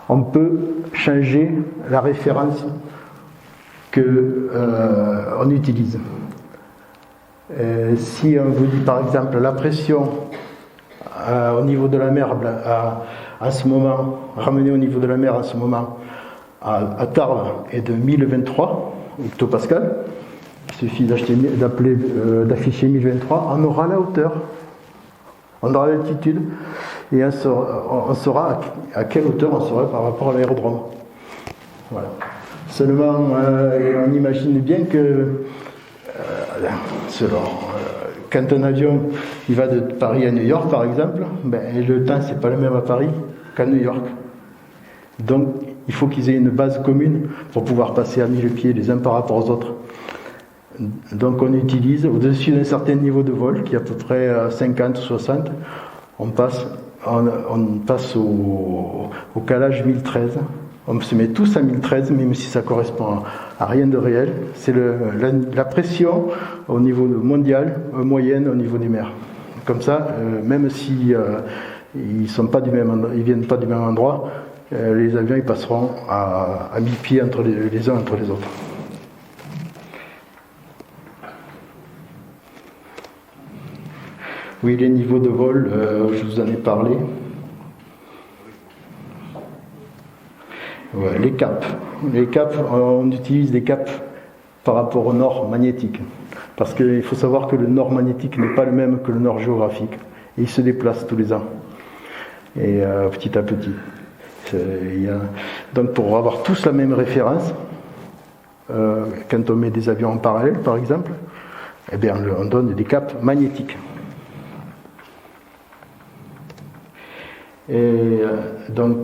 on peut changer la référence que on utilise. Si on vous dit par exemple la pression au niveau de la mer à ce moment, ramenée au niveau de la mer à ce moment à Tarbes est de 1023 hectopascal, il suffit d'afficher 1023, on aura la hauteur, on aura l'altitude et on saura à quelle hauteur on sera par rapport à l'aérodrome. Voilà. Seulement, on imagine bien que quand un avion il va de Paris à New York par exemple, le temps c'est pas le même à Paris qu'à New York. Donc il faut qu'ils aient une base commune pour pouvoir passer à 1000 pieds les uns par rapport aux autres. Donc on utilise au-dessus d'un certain niveau de vol qui est à peu près 50 ou 60, on passe au calage 1013. On se met tous à 1013, même si ça correspond à rien de réel. C'est la pression au niveau mondial, moyenne au niveau des mers. Comme ça, même si ils viennent pas du même endroit, les avions ils passeront à 1000 pieds entre les uns entre les autres. Oui, les niveaux de vol, je vous en ai parlé. Ouais, les caps. Les caps, on utilise les caps par rapport au nord magnétique. Parce qu'il faut savoir que le nord magnétique n'est pas le même que le nord géographique. Et il se déplace tous les ans. Et petit à petit. Donc pour avoir tous la même référence, quand on met des avions en parallèle par exemple, eh bien, on donne des caps magnétiques. Et donc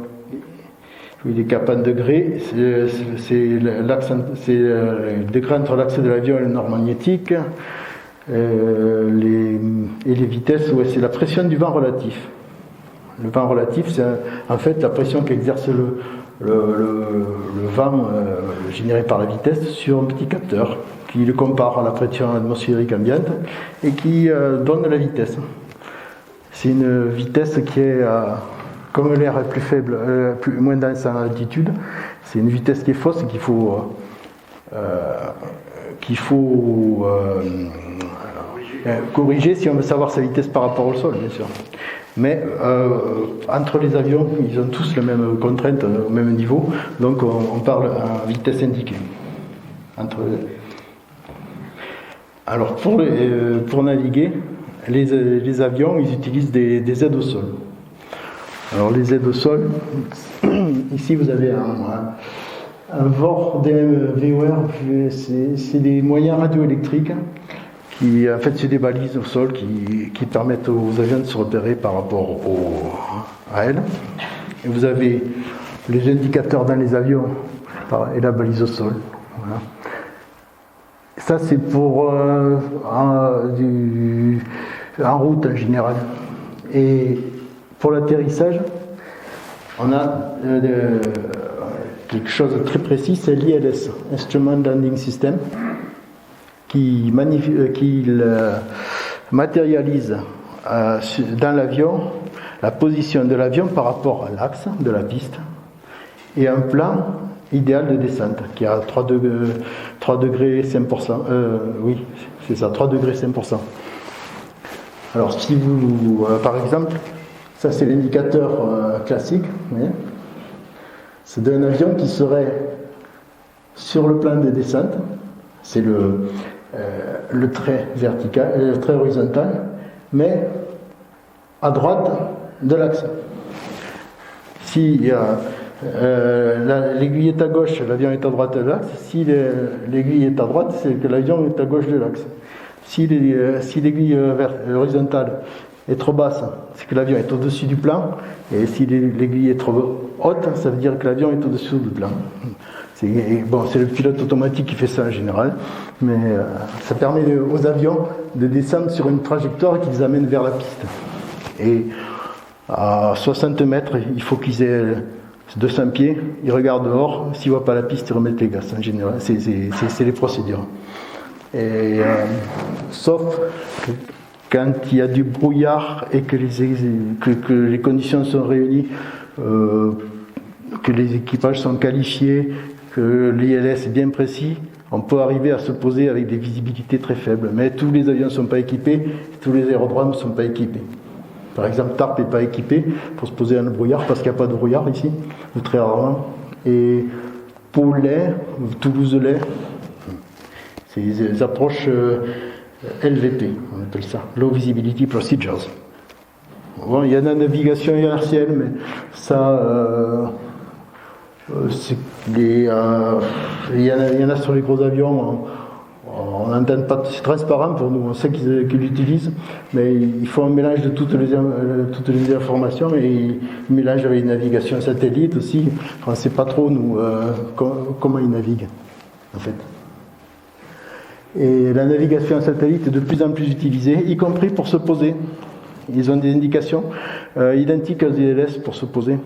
les caps en degrés, c'est le degré entre l'axe de l'avion et le nord magnétique. Et les vitesses, c'est la pression du vent relatif. Le vent relatif, c'est en fait la pression qu'exerce le vent généré par la vitesse sur un petit capteur qui le compare à la pression atmosphérique ambiante et qui donne la vitesse. C'est une vitesse qui est, comme l'air est plus faible, moins dense en altitude, c'est une vitesse qui est fausse et qu'il faut corriger si on veut savoir sa vitesse par rapport au sol, bien sûr. Mais entre les avions, ils ont tous les mêmes contraintes au même niveau, donc on parle à vitesse indiquée. Alors pour naviguer, les avions, ils utilisent des aides au sol. Alors les aides au sol, ici vous avez un VOR DMVOR, c'est des moyens radioélectriques qui en fait c'est des balises au sol qui permettent aux avions de se repérer par rapport à elles. Et vous avez les indicateurs dans les avions et la balise au sol. Voilà. Ça c'est pour en route en général. Et pour l'atterrissage, on a quelque chose de très précis, c'est l'ILS, Instrument Landing System, qui matérialise dans l'avion la position de l'avion par rapport à l'axe de la piste et un plan idéal de descente qui a 3 degrés 5%. Oui, c'est ça, 3 degrés 5%. Alors si vous, par exemple, ça c'est l'indicateur classique, c'est d'un avion qui serait sur le plan de descente, c'est le trait vertical, le trait horizontal, mais à droite de l'axe. Si l'aiguille est à gauche, l'avion est à droite de l'axe. Si l'aiguille est à droite, c'est que l'avion est à gauche de l'axe. Si l'aiguille horizontale est trop basse, c'est que l'avion est au-dessus du plan. Et si l'aiguille est trop haute, ça veut dire que l'avion est au-dessus du plan. C'est le pilote automatique qui fait ça en général, mais ça permet aux avions de descendre sur une trajectoire qui les amène vers la piste. Et à 60 mètres, il faut qu'ils aient 200 pieds, ils regardent dehors, s'ils ne voient pas la piste, ils remettent les gaz en général. C'est les procédures. Et, sauf quand il y a du brouillard et que les conditions sont réunies, que les équipages sont qualifiés, que l'ILS est bien précis, on peut arriver à se poser avec des visibilités très faibles. Mais tous les avions ne sont pas équipés, tous les aérodromes ne sont pas équipés. Par exemple, TARP n'est pas équipé pour se poser dans le brouillard parce qu'il n'y a pas de brouillard ici, ou très rarement. Et Pau-Lay, Toulouse-Lay, c'est des approches LVP, on appelle ça, Low Visibility Procedures. Bon, il y a la navigation inertielle, mais ça, il y en a sur les gros avions. On n'entend pas, c'est transparent pour nous, on sait qu'ils l'utilisent, mais il faut un mélange de toutes les informations et ils mélangent avec les navigations satellites aussi. On ne sait pas trop, nous, comment ils naviguent, en fait. Et la navigation satellite est de plus en plus utilisée, y compris pour se poser. Ils ont des indications identiques aux ILS pour se poser.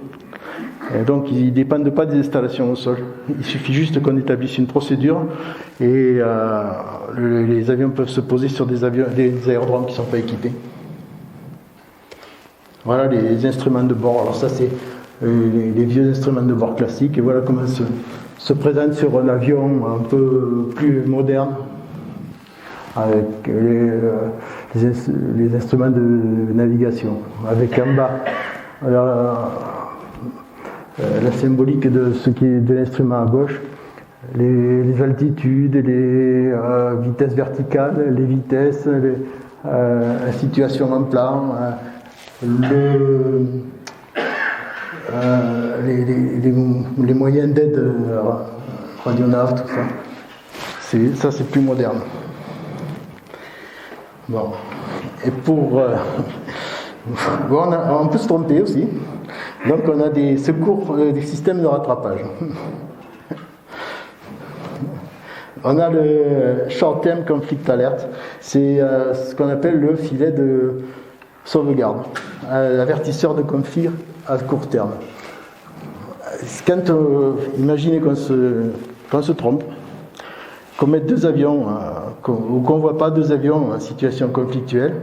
Et donc ils ne dépendent pas des installations au sol. Il suffit juste qu'on établisse une procédure et les avions peuvent se poser sur des aérodromes qui ne sont pas équipés. Voilà les instruments de bord. Alors ça c'est les vieux instruments de bord classiques. Et voilà comment se présente sur un avion un peu plus moderne avec les instruments de navigation. Avec en bas la symbolique de ce qui est de l'instrument à gauche, les altitudes, les vitesses verticales, les vitesses, la situation en plan, les moyens d'aide radionave, tout ça. Ça c'est plus moderne. Bon. Et on peut se tromper aussi. Donc on a des secours, des systèmes de rattrapage. On a le Short Term Conflict Alert, c'est ce qu'on appelle le filet de sauvegarde, l'avertisseur de conflit à court terme. Imaginez qu'on se trompe, qu'on mette deux avions, ou qu'on ne voit pas deux avions en situation conflictuelle,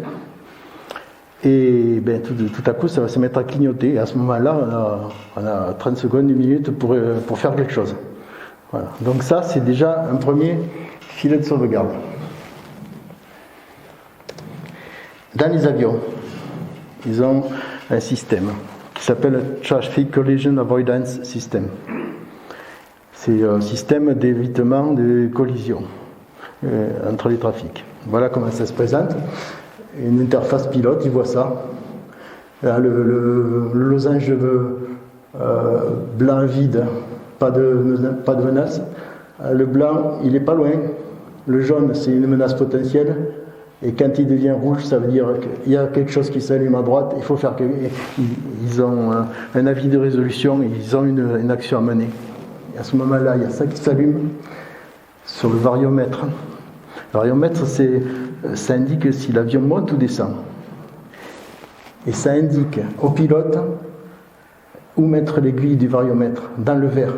et tout à coup ça va se mettre à clignoter, et à ce moment-là on a 30 secondes, 1 minute pour faire quelque chose. Voilà. Donc ça c'est déjà un premier filet de sauvegarde. Dans les avions, ils ont un système qui s'appelle le Traffic Collision Avoidance System. C'est un système d'évitement des collisions entre les trafics. Voilà comment ça se présente. Une interface pilote, il voit ça. Là, le losange blanc vide, pas de menace. Le blanc, il n'est pas loin. Le jaune, c'est une menace potentielle. Et quand il devient rouge, ça veut dire qu'il y a quelque chose qui s'allume à droite. Il faut faire que ils ont un avis de résolution, ils ont une action à mener. Et à ce moment-là, il y a ça qui s'allume sur le variomètre. Le variomètre, ça indique si l'avion monte ou descend. Et ça indique au pilote où mettre l'aiguille du variomètre, dans le vert.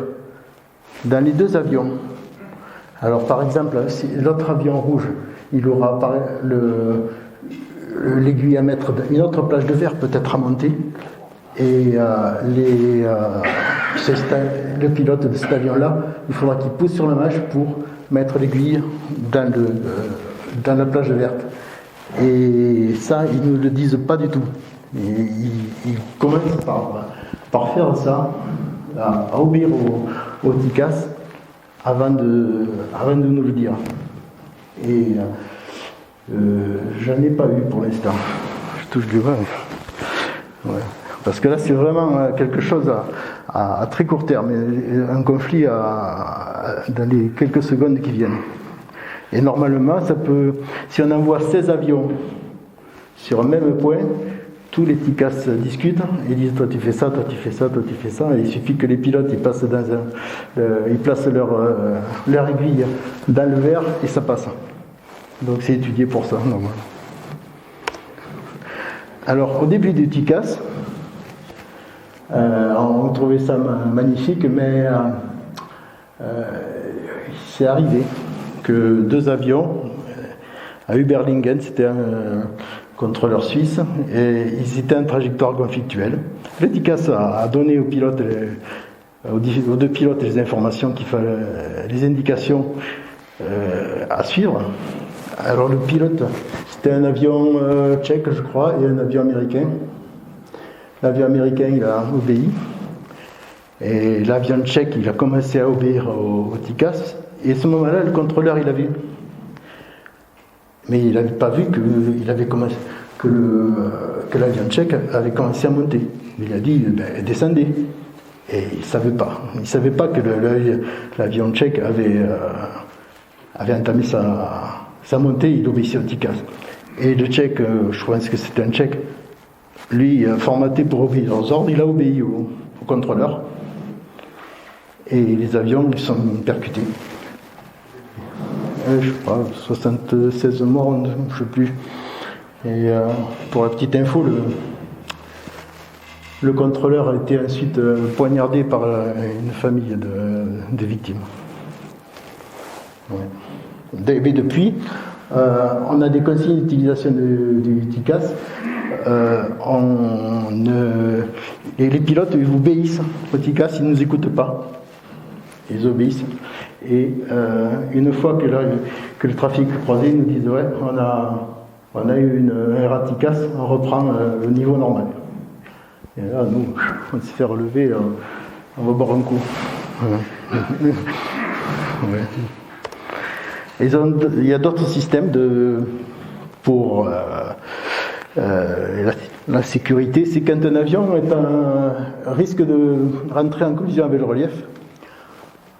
Dans les deux avions. Alors par exemple, si l'autre avion rouge, il aura l'aiguille à mettre, une autre plage de vert peut-être à monter, et le pilote de cet avion-là, il faudra qu'il pousse sur le manche pour mettre l'aiguille dans la plage verte. Et ça, ils ne le disent pas du tout. Ils commencent par faire ça, à obéir au TICAS avant de nous le dire. Et j'en ai pas eu pour l'instant. Je touche du bois. Ouais. Parce que là, c'est vraiment quelque chose à très court terme, un conflit dans les quelques secondes qui viennent. Et normalement, ça peut, si on envoie 16 avions sur un même point, tous les TICAS discutent et disent toi tu fais ça, toi tu fais ça, toi tu fais ça. Et il suffit que les pilotes ils placent leur aiguille dans le verre et ça passe. Donc c'est étudié pour ça normalement. Alors au début du TICAS, on trouvait ça magnifique, mais c'est arrivé que deux avions à Überlingen, c'était un contrôleur suisse, et ils étaient en trajectoire conflictuelle. Le TICAS a donné aux pilotes, aux deux pilotes les informations qu'il fallait, les indications à suivre. Alors le pilote, c'était un avion tchèque, je crois, et un avion américain. L'avion américain, il a obéi. Et l'avion tchèque, il a commencé à obéir au TICAS. Et à ce moment-là, le contrôleur, il a vu. Mais il n'avait pas vu que l'avion tchèque avait commencé à monter. Il a dit, descendez. Et il ne savait pas. Il ne savait pas que l'avion tchèque avait entamé sa montée, il obéissait au TICAS. Et le tchèque, je pense que c'était un tchèque, lui, formaté pour obéir aux ordres, il a obéi au contrôleur. Et les avions, ils sont percutés. Je sais pas, 76 morts, je ne sais plus. Et pour la petite info, le contrôleur a été ensuite poignardé par une famille de victimes. Ouais. Mais depuis, on a des consignes d'utilisation du TICAS. Les pilotes, ils obéissent au TICAS, ils ne nous écoutent pas. Ils obéissent. Et une fois que le trafic croisé, ils nous disent ouais, on a eu un RATICAS, on reprend le niveau normal. Et là, nous, on se fait relever, on va boire un coup. Ouais. Il y a d'autres systèmes pour la sécurité. C'est quand un avion risque de rentrer en collision avec le relief.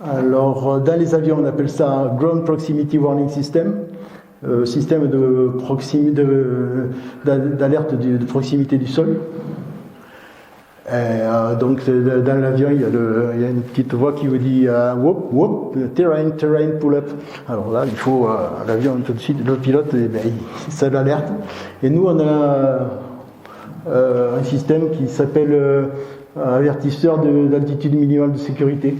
Alors, dans les avions, on appelle ça Ground Proximity Warning System, système d'alerte de proximité du sol. Donc, dans l'avion, il y a une petite voix qui vous dit whoop, whoop, terrain, pull up. Alors là, il faut l'avion tout de suite, le pilote, ça l'alerte. Et nous, on a un système qui s'appelle avertisseur d'altitude minimale de sécurité.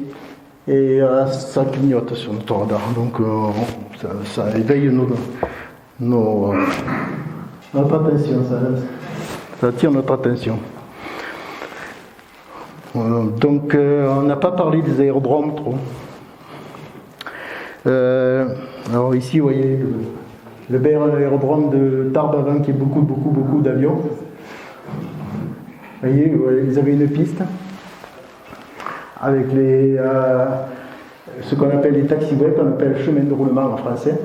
Et ça clignote sur notre radar. Donc ça éveille notre attention, ça attire notre attention. Donc on n'a pas parlé des aérodromes trop. Alors ici vous voyez l'aérodrome de Tarbes avant qu'il y ait beaucoup d'avions. Vous voyez, ils avaient une piste avec ce qu'on appelle les taxiways, qu'on appelle chemin de roulement en français,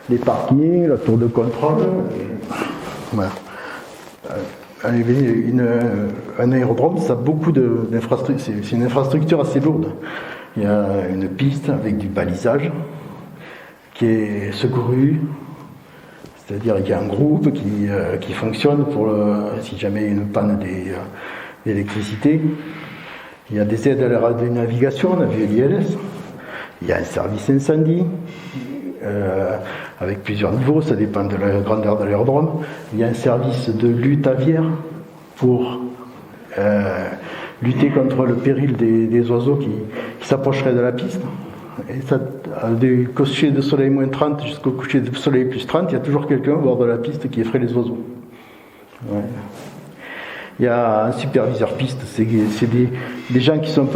les parkings, la tour de contrôle. Voilà. Un aérodrome, ça a beaucoup d'infrastructures. C'est une infrastructure assez lourde. Il y a une piste avec du balisage qui est secouru, c'est-à-dire qu'il y a un groupe qui fonctionne si jamais il y a une panne d'électricité. Il y a des aides à la radionavigation, on a vu l'ILS. Il y a un service incendie avec plusieurs niveaux, ça dépend de la grandeur de l'aérodrome. Il y a un service de lutte aviaire pour lutter contre le péril des oiseaux qui s'approcheraient de la piste. Et ça, du coucher de soleil moins 30 jusqu'au coucher de soleil plus 30, il y a toujours quelqu'un au bord de la piste qui effraie les oiseaux. Ouais. Il y a un superviseur piste, c'est des gens qui sont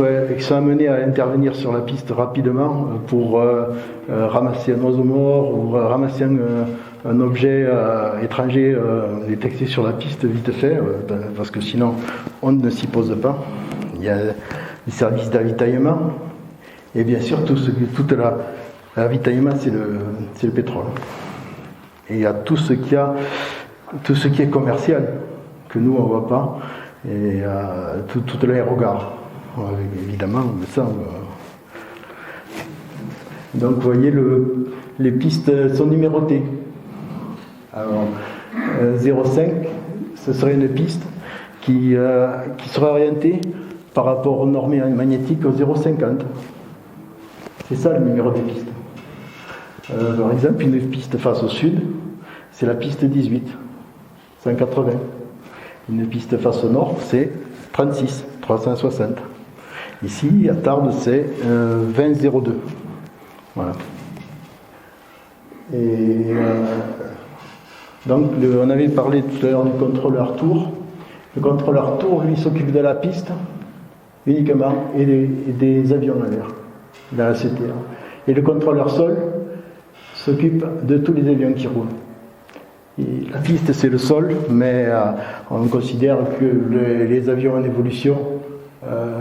amenés à intervenir sur la piste rapidement pour ramasser un oiseau mort ou ramasser un objet étranger détecté sur la piste vite fait, parce que sinon on ne s'y pose pas. Il y a les services d'avitaillement et bien sûr l'avitaillement c'est le pétrole. Et il y a tout ce qui est commercial que nous on ne voit pas, et toute l'aérogare, évidemment, mais ça. Donc vous voyez, les pistes sont numérotées. Alors 0,5, ce serait une piste qui serait orientée par rapport aux normes magnétiques au 0,50. C'est ça le numéro des pistes. Par exemple, une piste face au sud, c'est la piste 18, 180. Une piste face au nord, c'est 36, 360. Ici, à Tarbes, c'est 20,02. Voilà. Et donc, on avait parlé tout à l'heure du contrôleur tour. Le contrôleur tour, lui, s'occupe de la piste uniquement et des avions en l'air, dans la CTA. Et le contrôleur sol s'occupe de tous les avions qui roulent. Et la piste, c'est le sol, mais on considère que les avions en évolution,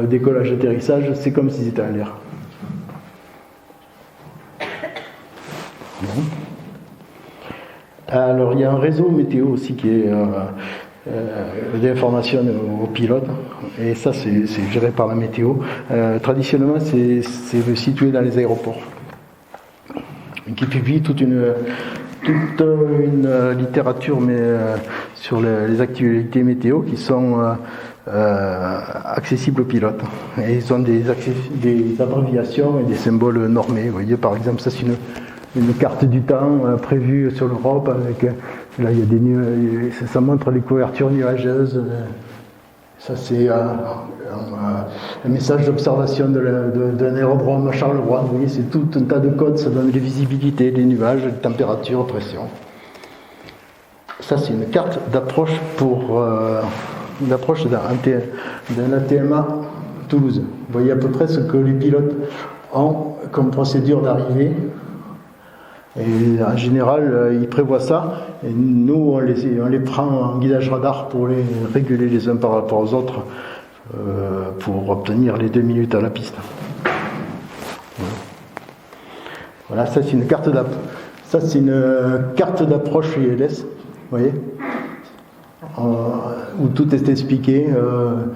décollage, atterrissage, c'est comme s'ils étaient en l'air. Bon. Alors, il y a un réseau météo aussi qui est d'information aux pilotes, et ça, c'est géré par la météo. Traditionnellement, c'est situé dans les aéroports, qui publie toute une littérature sur les actualités météo qui sont accessibles aux pilotes. Et ils ont des abréviations et des symboles normés. Vous voyez, par exemple, ça c'est une carte du temps prévue sur l'Europe. Là, il y a des ça montre les couvertures nuageuses. Ça, c'est un message d'observation d'un aérodrome à Charleroi. Vous voyez, c'est tout un tas de codes. Ça donne les visibilités, les nuages, les températures, pression. Ça, c'est une carte d'approche d'un ATMA Toulouse. Vous voyez à peu près ce que les pilotes ont comme procédure d'arrivée. Et en général, ils prévoient ça. Et nous, on les prend en guidage radar pour les réguler les uns par rapport aux autres, pour obtenir les 2 minutes à la piste. Voilà, ça c'est une carte d'approche ILS, vous voyez, où tout est expliqué, un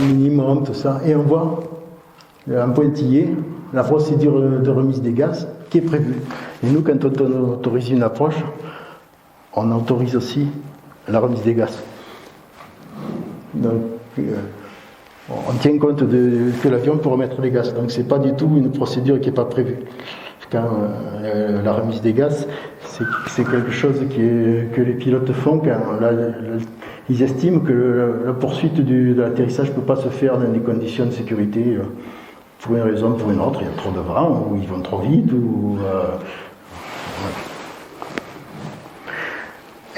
minimum, tout ça. Et on voit en pointillé la procédure de remise des gaz qui est prévue. Et nous, quand on autorise une approche, on autorise aussi la remise des gaz. Donc, on tient compte que l'avion peut remettre les gaz. Donc, c'est pas du tout une procédure qui n'est pas prévue. Quand la remise des gaz, c'est quelque chose que les pilotes font quand ils estiment que la poursuite de l'atterrissage ne peut pas se faire dans des conditions de sécurité. Pour une raison ou pour une autre, il y a trop de vent, ou ils vont trop vite,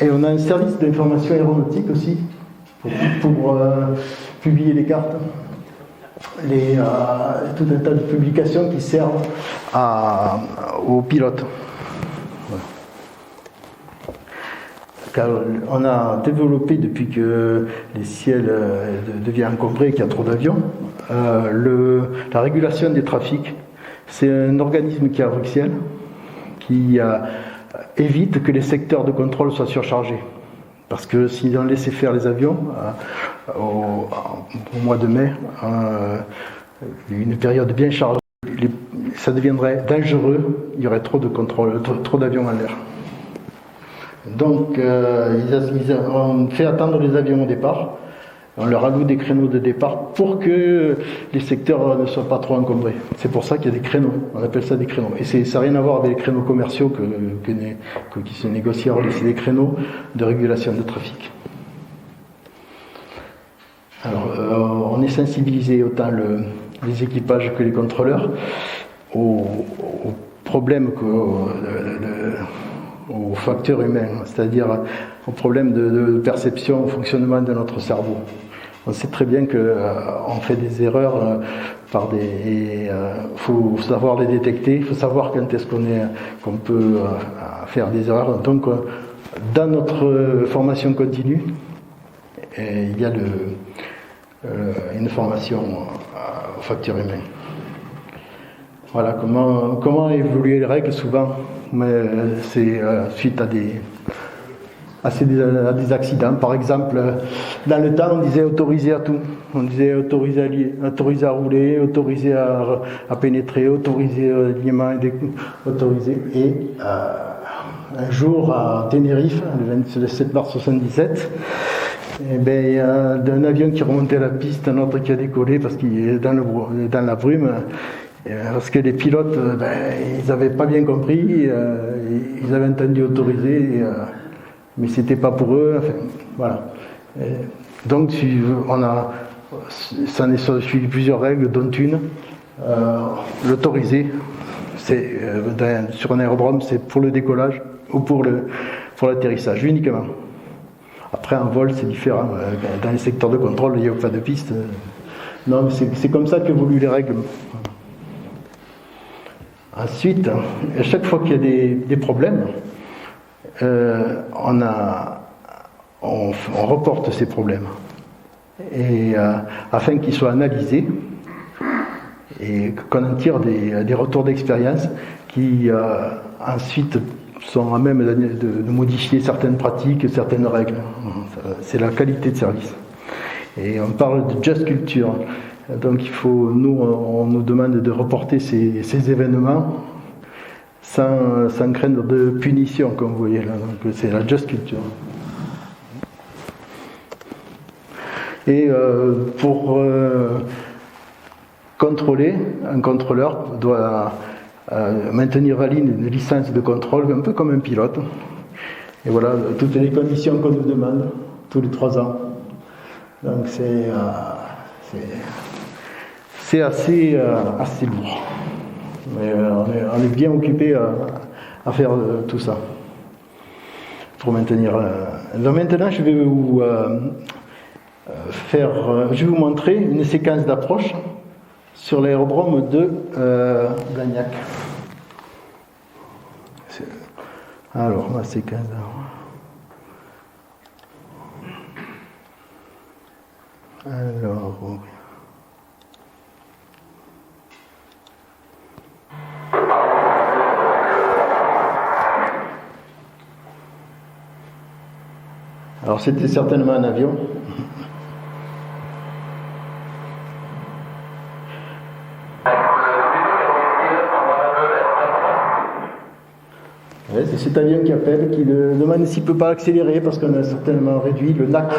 Et on a un service d'information aéronautique aussi, pour publier les cartes, tout un tas de publications qui servent aux pilotes. car on a développé depuis que les ciels deviennent encombrés, qu'il y a trop d'avions, la régulation des trafics. C'est un organisme qui est à Bruxelles, qui évite que les secteurs de contrôle soient surchargés. Parce que si on laissait faire les avions au mois de mai, une période bien chargée, ça deviendrait dangereux, il y aurait trop de contrôle, trop d'avions en l'air. Donc on fait attendre les avions au départ, on leur alloue des créneaux de départ pour que les secteurs ne soient pas trop encombrés. C'est pour ça qu'il y a des créneaux, on appelle ça des créneaux. Et ça n'a rien à voir avec les créneaux commerciaux qui se négocient, c'est des créneaux de régulation de trafic. Alors on est sensibilisé autant les équipages que les contrôleurs aux problèmes aux facteurs humains, c'est-à-dire aux problèmes de perception, au fonctionnement de notre cerveau. On sait très bien qu'on fait des erreurs faut savoir les détecter, il faut savoir quand est-ce qu'on peut faire des erreurs. Donc, dans notre formation continue, il y a une formation aux facteurs humains. Voilà, comment évoluer les règles souvent, mais c'est suite à des accidents. Par exemple, dans le temps, on disait autoriser à tout. On disait autoriser à rouler, autoriser à pénétrer, autoriser à liement, autoriser. Et un jour à Tenerife, le 7 mars 1977, il y a un avion qui remontait à la piste, un autre qui a décollé parce qu'il est dans la brume. Parce que les pilotes, ils n'avaient pas bien compris, ils avaient entendu autoriser, mais c'était pas pour eux. Enfin, voilà. Donc, ça a suivi plusieurs règles, dont une, l'autoriser. Sur un aérodrome, c'est pour le décollage ou pour l'atterrissage uniquement. Après, en vol, c'est différent. Dans les secteurs de contrôle, il n'y a pas de piste. Non, mais c'est comme ça qu'évoluent les règles. Ensuite, à chaque fois qu'il y a des problèmes, on reporte ces problèmes et afin qu'ils soient analysés et qu'on en tire des retours d'expérience qui ensuite sont à même de modifier certaines pratiques, certaines règles. C'est la qualité de service. Et on parle de just culture. Donc on nous demande de reporter ces événements sans craindre de punition, comme vous voyez là. Donc c'est la just culture. Et pour contrôler, un contrôleur doit maintenir valide une licence de contrôle, un peu comme un pilote. Et voilà, toutes les conditions qu'on nous demande, tous les 3 ans. Donc c'est assez lourd. Mais on est bien occupé à faire tout ça pour maintenir. Donc maintenant, je vais vous montrer une séquence d'approche sur l'aérodrome de Blagnac. Alors, la séquence. Alors. Alors c'était certainement un avion. Ouais, c'est cet avion qui appelle, qui demande s'il ne peut pas accélérer parce qu'on a certainement réduit le NAC.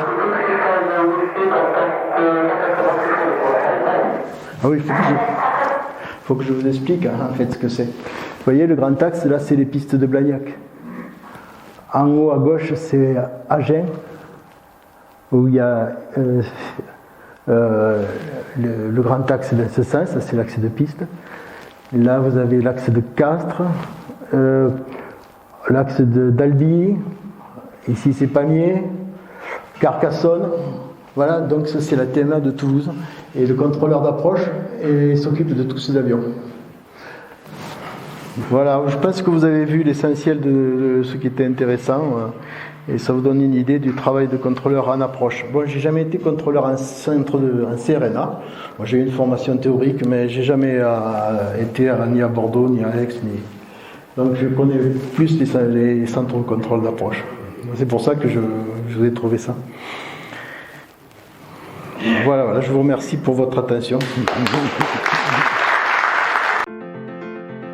Ah oui, il faut que je vous explique en fait ce que c'est. Vous voyez, le grand axe, là, c'est les pistes de Blagnac. En haut à gauche, c'est Agen, où il y a le grand axe de ce sens, ça c'est l'axe de piste. Là, vous avez l'axe de Castres, l'axe d'Albi, ici c'est Pamiers, Carcassonne. Voilà, donc ça c'est la TMA de Toulouse. Et le contrôleur d'approche s'occupe de tous ces avions. Voilà, je pense que vous avez vu l'essentiel de ce qui était intéressant. Et ça vous donne une idée du travail de contrôleur en approche. Bon, j'ai jamais été contrôleur en CRNA. Moi, j'ai eu une formation théorique, mais j'ai jamais été ni à Bordeaux, ni à Aix, ni... Donc je connais plus les centres de contrôle d'approche. C'est pour ça que je vous ai trouvé ça. Voilà, je vous remercie pour votre attention.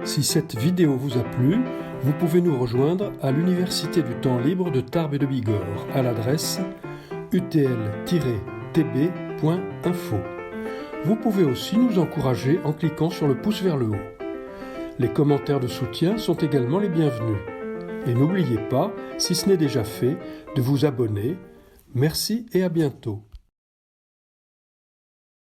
Si cette vidéo vous a plu, vous pouvez nous rejoindre à l'Université du Temps Libre de Tarbes et de Bigorre à l'adresse utl-tb.info. Vous pouvez aussi nous encourager en cliquant sur le pouce vers le haut. Les commentaires de soutien sont également les bienvenus. Et n'oubliez pas, si ce n'est déjà fait, de vous abonner. Merci et à bientôt.